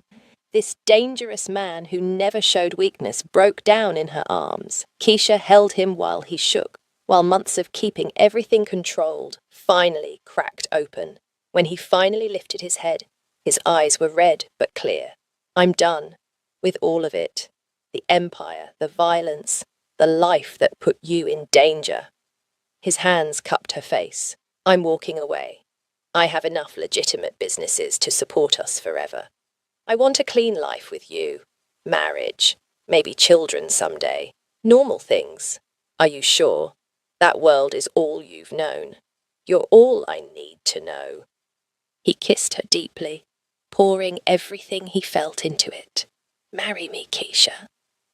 This dangerous man who never showed weakness broke down in her arms. Keisha held him while he shook, while months of keeping everything controlled finally cracked open. When he finally lifted his head, His eyes were red but clear. I'm done with all of it. The empire, the violence, the life that put you in danger. His hands cupped her face. I'm walking away. I have enough legitimate businesses to support us forever. I want a clean life with you. Marriage, maybe children someday. Normal things. Are you sure? That world is all you've known. You're all I need to know. He kissed her deeply, pouring everything he felt into it. Marry me, Keisha.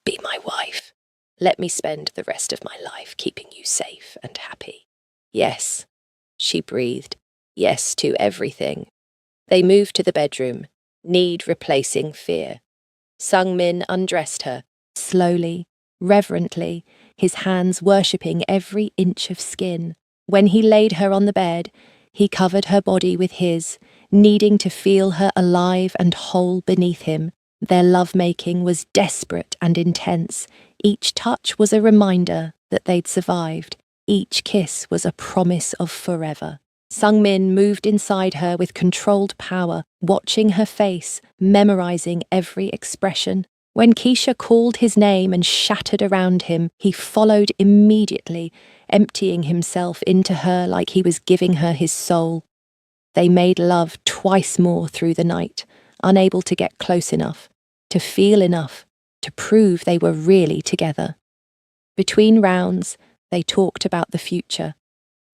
Be my wife. Let me spend the rest of my life keeping you safe and happy. Yes, she breathed. Yes to everything. They moved to the bedroom, need replacing fear. Sung-min undressed her, slowly, reverently, his hands worshipping every inch of skin. When he laid her on the bed, he covered her body with his, needing to feel her alive and whole beneath him. Their lovemaking was desperate and intense. Each touch was a reminder that they'd survived. Each kiss was a promise of forever. Sung-min moved inside her with controlled power, watching her face, memorizing every expression. When Keisha called his name and shattered around him, he followed immediately, emptying himself into her like he was giving her his soul. They made love twice more through the night, unable to get close enough, to feel enough, to prove they were really together. Between rounds, they talked about the future.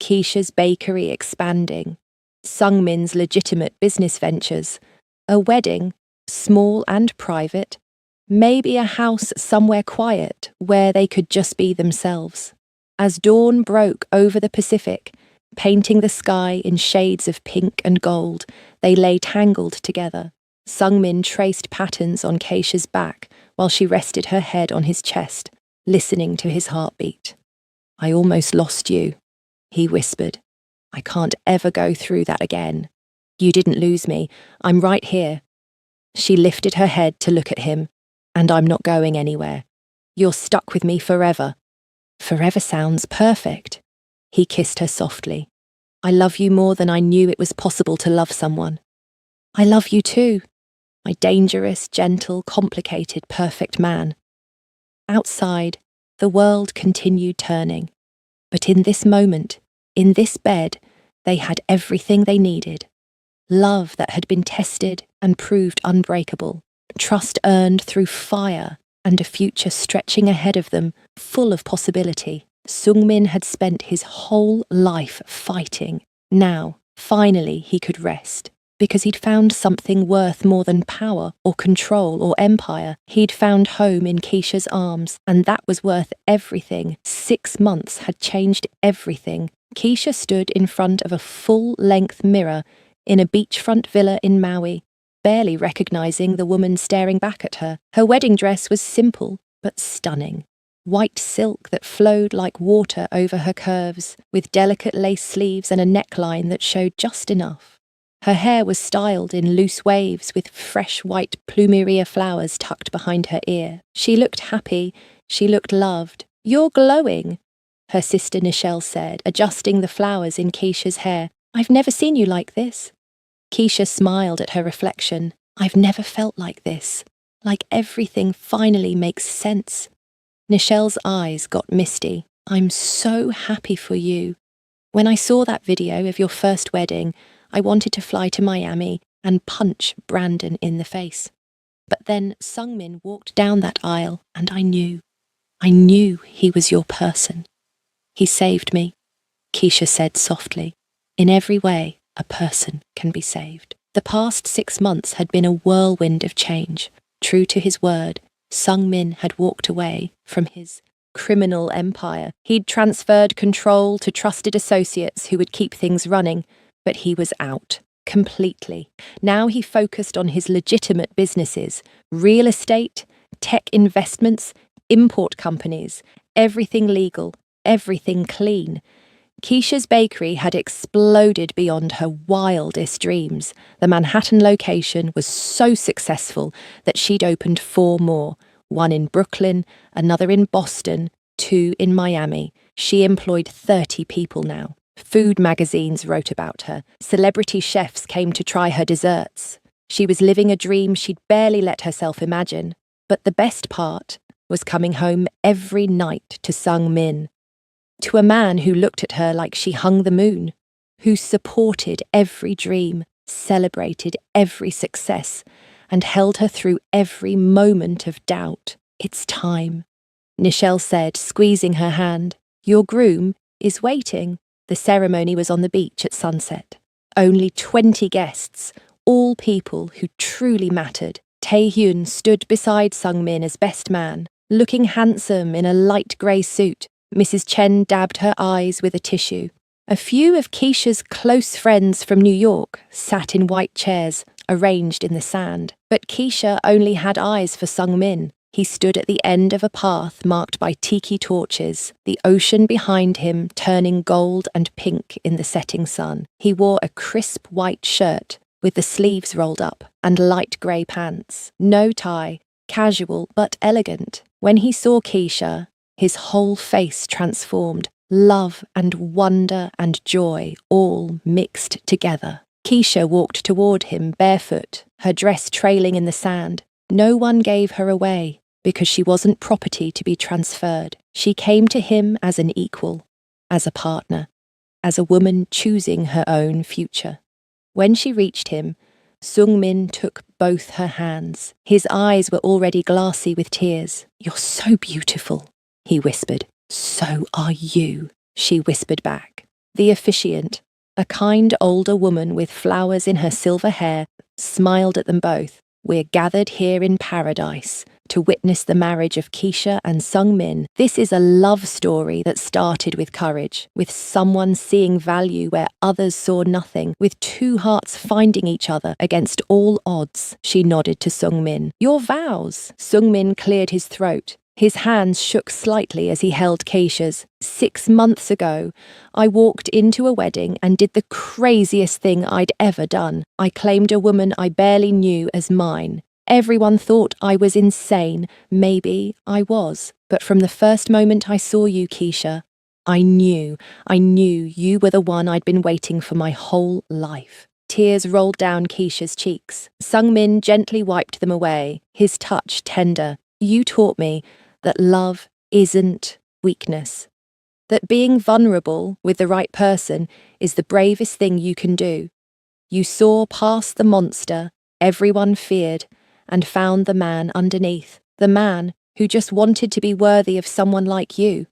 Keisha's bakery expanding, Sung-min's legitimate business ventures, a wedding, small and private, maybe a house somewhere quiet where they could just be themselves. As dawn broke over the Pacific, painting the sky in shades of pink and gold, they lay tangled together. Sung-min traced patterns on Keisha's back while she rested her head on his chest, listening to his heartbeat. I almost lost you, he whispered. I can't ever go through that again. You didn't lose me. I'm right here. She lifted her head to look at him. And I'm not going anywhere. You're stuck with me forever. Forever sounds perfect. He kissed her softly. I love you more than I knew it was possible to love someone. I love you too, my dangerous, gentle, complicated, perfect man. Outside, the world continued turning. But in this moment, in this bed, they had everything they needed. Love that had been tested and proved unbreakable. Trust earned through fire, and a future stretching ahead of them, full of possibility. Sung-min had spent his whole life fighting. Now, finally, he could rest. Because he'd found something worth more than power or control or empire. He'd found home in Keisha's arms, and that was worth everything. 6 months had changed everything. Keisha stood in front of a full-length mirror in a beachfront villa in Maui, barely recognizing the woman staring back at her. Her wedding dress was simple but stunning. White silk that flowed like water over her curves, with delicate lace sleeves and a neckline that showed just enough. Her hair was styled in loose waves with fresh white plumeria flowers tucked behind her ear. She looked happy. She looked loved. You're glowing, her sister Nichelle said, adjusting the flowers in Keisha's hair. I've never seen you like this. Keisha smiled at her reflection. I've never felt like this. Like everything finally makes sense. Nichelle's eyes got misty. I'm so happy for you. When I saw that video of your first wedding, I wanted to fly to Miami and punch Brandon in the face. But then Sung-min walked down that aisle and I knew he was your person. He saved me, Keisha said softly. In every way, a person can be saved. The past 6 months had been a whirlwind of change. True to his word, Sung-min had walked away from his criminal empire. He'd transferred control to trusted associates who would keep things running. But he was out, completely. Now he focused on his legitimate businesses, real estate, tech investments, import companies, everything legal, everything clean. Keisha's bakery had exploded beyond her wildest dreams. The Manhattan location was so successful that she'd opened 4 more, 1 in Brooklyn, another in Boston, 2 in Miami. She employed 30 people now. Food magazines wrote about her. Celebrity chefs came to try her desserts. She was living a dream she'd barely let herself imagine. But the best part was coming home every night to Sung Min, to a man who looked at her like she hung the moon, who supported every dream, celebrated every success, and held her through every moment of doubt. "It's time," Nichelle said, squeezing her hand. "Your groom is waiting." The ceremony was on the beach at sunset. Only 20 guests, all people who truly mattered. Tae-hyun stood beside Sung Min as best man, looking handsome in a light grey suit. Mrs. Chen dabbed her eyes with a tissue. A few of Keisha's close friends from New York sat in white chairs, arranged in the sand. But Keisha only had eyes for Sung Min. He stood at the end of a path marked by tiki torches, the ocean behind him turning gold and pink in the setting sun. He wore a crisp white shirt with the sleeves rolled up and light grey pants. No tie, casual but elegant. When he saw Keisha, his whole face transformed, love and wonder and joy all mixed together. Keisha walked toward him barefoot, her dress trailing in the sand. No one gave her away, because she wasn't property to be transferred. She came to him as an equal, as a partner, as a woman choosing her own future. When she reached him, Sung Min took both her hands. His eyes were already glassy with tears. "You're so beautiful," he whispered. "So are you," she whispered back. The officiant, a kind older woman with flowers in her silver hair, smiled at them both. "We're gathered here in paradise to witness the marriage of Keisha and Sung Min. This is a love story that started with courage, with someone seeing value where others saw nothing, with two hearts finding each other against all odds." She nodded to Sung Min. "Your vows." Sung Min cleared his throat. His hands shook slightly as he held Keisha's. "6 months ago, I walked into a wedding and did the craziest thing I'd ever done. I claimed a woman I barely knew as mine. Everyone thought I was insane. Maybe I was. But from the first moment I saw you, Keisha, I knew you were the one I'd been waiting for my whole life." Tears rolled down Keisha's cheeks. Sung Min gently wiped them away, his touch tender. "You taught me that love isn't weakness, that being vulnerable with the right person is the bravest thing you can do. You saw past the monster everyone feared and found the man underneath, the man who just wanted to be worthy of someone like you."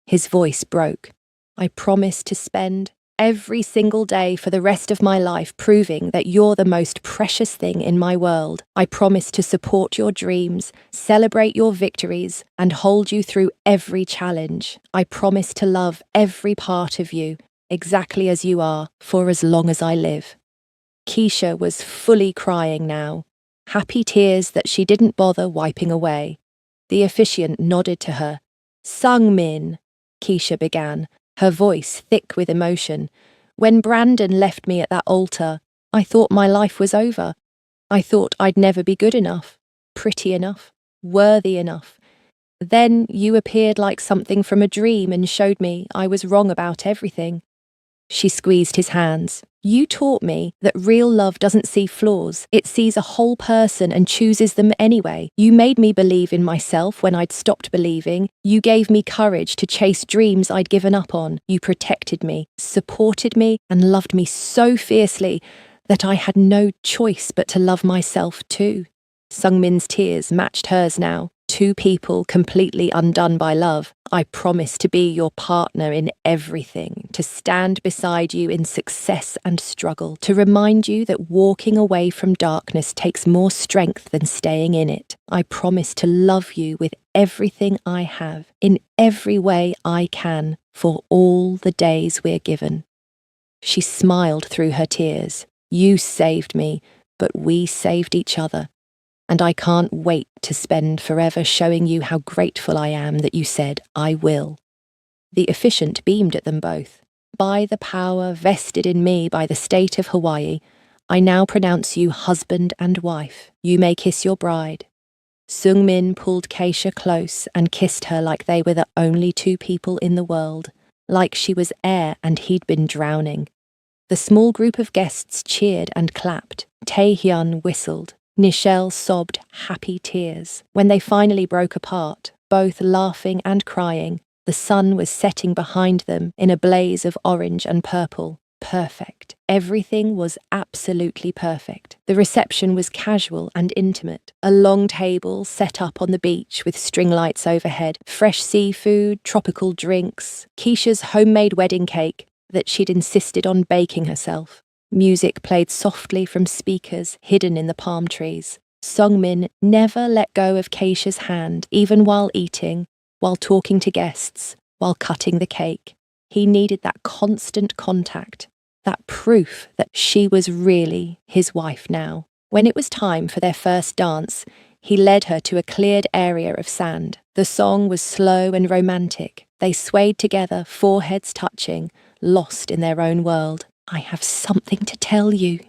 His voice broke. "I promise to spend every single day for the rest of my life proving that you're the most precious thing in my world. I promise to support your dreams, celebrate your victories, and hold you through every challenge. I promise to love every part of you, exactly as you are, for as long as I live." Keisha was fully crying now, happy tears that she didn't bother wiping away. The officiant nodded to her. "Sung Min," Keisha began, her voice thick with emotion. "When Brandon left me at that altar, I thought my life was over. I thought I'd never be good enough, pretty enough, worthy enough. Then you appeared like something from a dream and showed me I was wrong about everything." She squeezed his hands. "You taught me that real love doesn't see flaws. It sees a whole person and chooses them anyway. You made me believe in myself when I'd stopped believing. You gave me courage to chase dreams I'd given up on. You protected me, supported me, and loved me so fiercely that I had no choice but to love myself too." Sung Min's tears matched hers now. Two people completely undone by love. "I promise to be your partner in everything, to stand beside you in success and struggle, to remind you that walking away from darkness takes more strength than staying in it. I promise to love you with everything I have, in every way I can, for all the days we're given." She smiled through her tears. "You saved me, but we saved each other. And I can't wait to spend forever showing you how grateful I am that you said, 'I will.'" The officiant beamed at them both. "By the power vested in me by the state of Hawaii, I now pronounce you husband and wife. You may kiss your bride." Sung Min pulled Keisha close and kissed her like they were the only two people in the world, like she was air and he'd been drowning. The small group of guests cheered and clapped. Tae-hyun whistled. Nichelle sobbed happy tears. When they finally broke apart, both laughing and crying, the sun was setting behind them in a blaze of orange and purple. Perfect. Everything was absolutely perfect. The reception was casual and intimate. A long table set up on the beach with string lights overhead, fresh seafood, tropical drinks, Keisha's homemade wedding cake that she'd insisted on baking herself. Music played softly from speakers hidden in the palm trees. Sungmin never let go of Keisha's hand, even while eating, while talking to guests, while cutting the cake. He needed that constant contact, that proof that she was really his wife now. When it was time for their first dance, he led her to a cleared area of sand. The song was slow and romantic. They swayed together, foreheads touching, lost in their own world. "I have something to tell you,"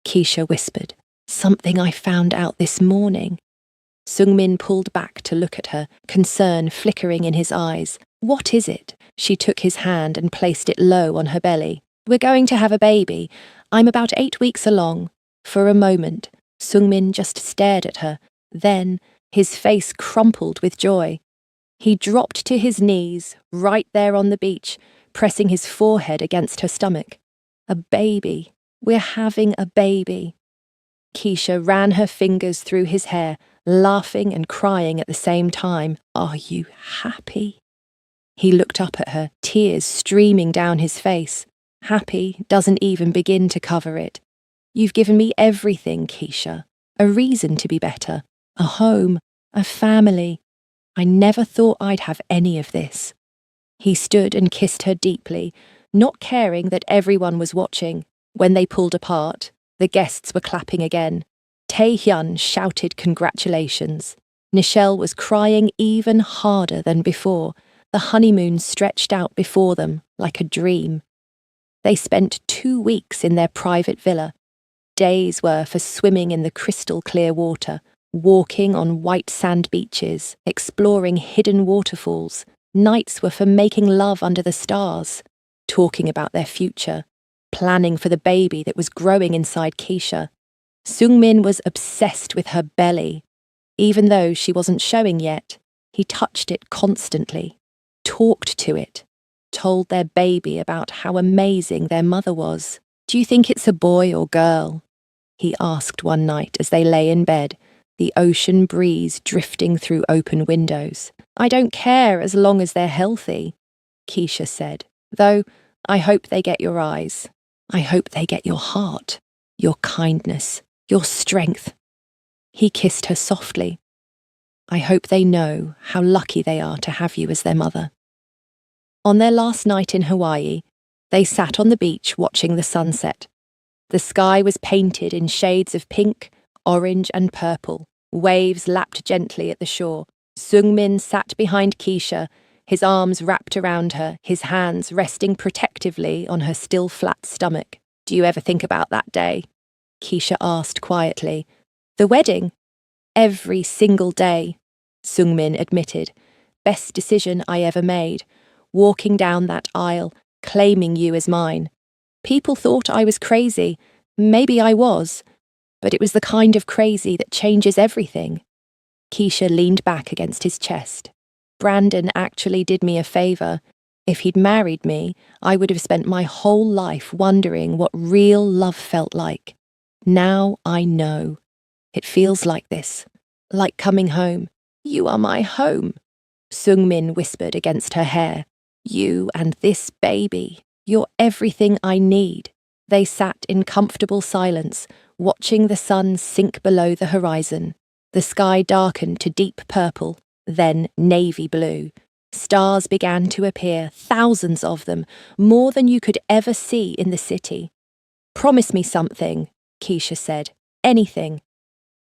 Keisha whispered. "Something I found out this morning." Sungmin pulled back to look at her, concern flickering in his eyes. "What is it?" She took his hand and placed it low on her belly. "We're going to have a baby. I'm about 8 weeks along." For a moment, Sungmin just stared at her. Then, his face crumpled with joy. He dropped to his knees, right there on the beach, pressing his forehead against her stomach. "A baby. We're having a baby." Keisha ran her fingers through his hair, laughing and crying at the same time. "Are you happy?" He looked up at her, tears streaming down his face. "Happy doesn't even begin to cover it. You've given me everything, Keisha. A reason to be better. A home. A family. I never thought I'd have any of this." He stood and kissed her deeply, not caring that everyone was watching. When they pulled apart, the guests were clapping again. Tae-hyun shouted congratulations. Nichelle was crying even harder than before. The honeymoon stretched out before them like a dream. They spent 2 weeks in their private villa. Days were for swimming in the crystal clear water, walking on white sand beaches, exploring hidden waterfalls. Nights were for making love under the stars, talking about their future, planning for the baby that was growing inside Keisha. Sungmin was obsessed with her belly. Even though she wasn't showing yet, he touched it constantly, talked to it, told their baby about how amazing their mother was. "Do you think it's a boy or girl?" he asked one night as they lay in bed, the ocean breeze drifting through open windows. "I don't care as long as they're healthy," Keisha said. "Though I hope they get your eyes. I hope they get your heart, your kindness, your strength." He kissed her softly. "I hope they know how lucky they are to have you as their mother." On their last night in Hawaii, they sat on the beach watching the sunset. The sky was painted in shades of pink, orange and purple. Waves lapped gently at the shore. Sungmin sat behind Keisha, his arms wrapped around her, his hands resting protectively on her still flat stomach. "Do you ever think about that day?" Keisha asked quietly. "The wedding?" "Every single day," Sungmin admitted. "Best decision I ever made. Walking down that aisle, claiming you as mine. People thought I was crazy. Maybe I was. But it was the kind of crazy that changes everything." Keisha leaned back against his chest. "Brandon actually did me a favor. If he'd married me, I would have spent my whole life wondering what real love felt like. Now I know. It feels like this. Like coming home." "You are my home," Sungmin whispered against her hair. "You and this baby. You're everything I need." They sat in comfortable silence, watching the sun sink below the horizon. The sky darkened to deep purple, then navy blue. Stars began to appear, thousands of them, more than you could ever see in the city. "Promise me something," Keisha said. "Anything.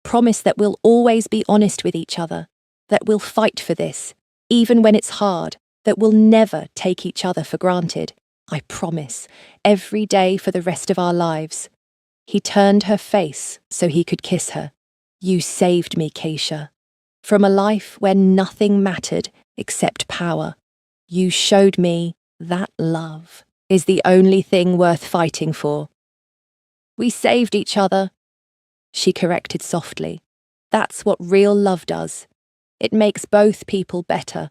Promise that we'll always be honest with each other, that we'll fight for this, even when it's hard, that we'll never take each other for granted. I promise, every day for the rest of our lives." He turned her face so he could kiss her. "You saved me, Keisha. From a life where nothing mattered except power. You showed me that love." is the only thing worth fighting for. We saved each other, she corrected softly. That's what real love does. It makes both people better.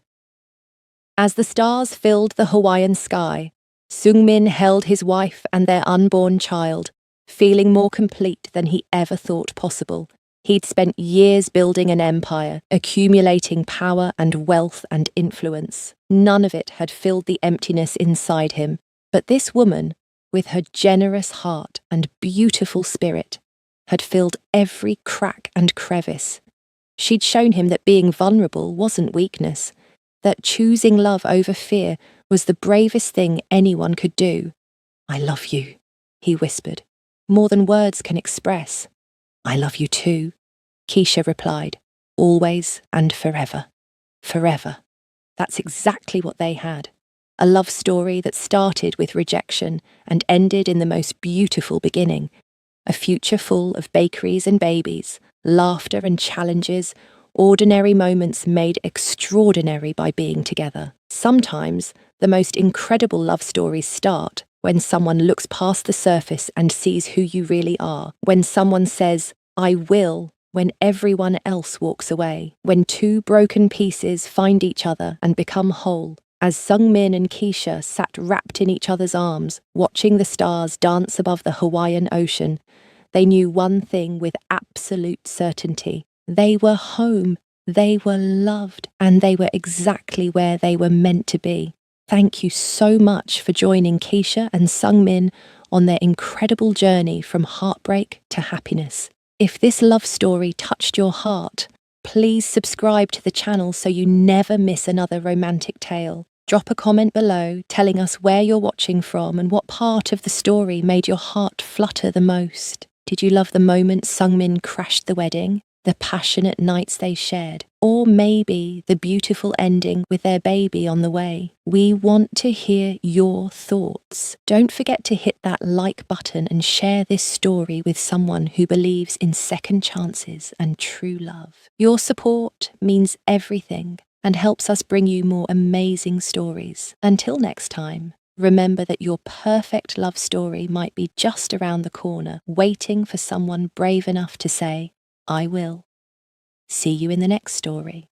As the stars filled the Hawaiian sky, Seung-min held his wife and their unborn child, feeling more complete than he ever thought possible. He'd spent years building an empire, accumulating power and wealth and influence. None of it had filled the emptiness inside him, but this woman, with her generous heart and beautiful spirit, had filled every crack and crevice. She'd shown him that being vulnerable wasn't weakness, that choosing love over fear was the bravest thing anyone could do. "I love you," he whispered, "more than words can express." "I love you too," Keisha replied, "always and forever." Forever. That's exactly what they had. A love story that started with rejection and ended in the most beautiful beginning. A future full of bakeries and babies, laughter and challenges, ordinary moments made extraordinary by being together. Sometimes, the most incredible love stories start when someone looks past the surface and sees who you really are. When someone says, "I will," when everyone else walks away. When two broken pieces find each other and become whole. As Seung-min and Keisha sat wrapped in each other's arms, watching the stars dance above the Hawaiian ocean, they knew one thing with absolute certainty. They were home, they were loved, and they were exactly where they were meant to be. Thank you so much for joining Keisha and Seung-min on their incredible journey from heartbreak to happiness. If this love story touched your heart, please subscribe to the channel so you never miss another romantic tale. Drop a comment below telling us where you're watching from and what part of the story made your heart flutter the most. Did you love the moment Seung-min crashed the wedding? The passionate nights they shared? Or maybe the beautiful ending with their baby on the way? We want to hear your thoughts. Don't forget to hit that like button and share this story with someone who believes in second chances and true love. Your support means everything and helps us bring you more amazing stories. Until next time, remember that your perfect love story might be just around the corner, waiting for someone brave enough to say, "I will." See you in the next story.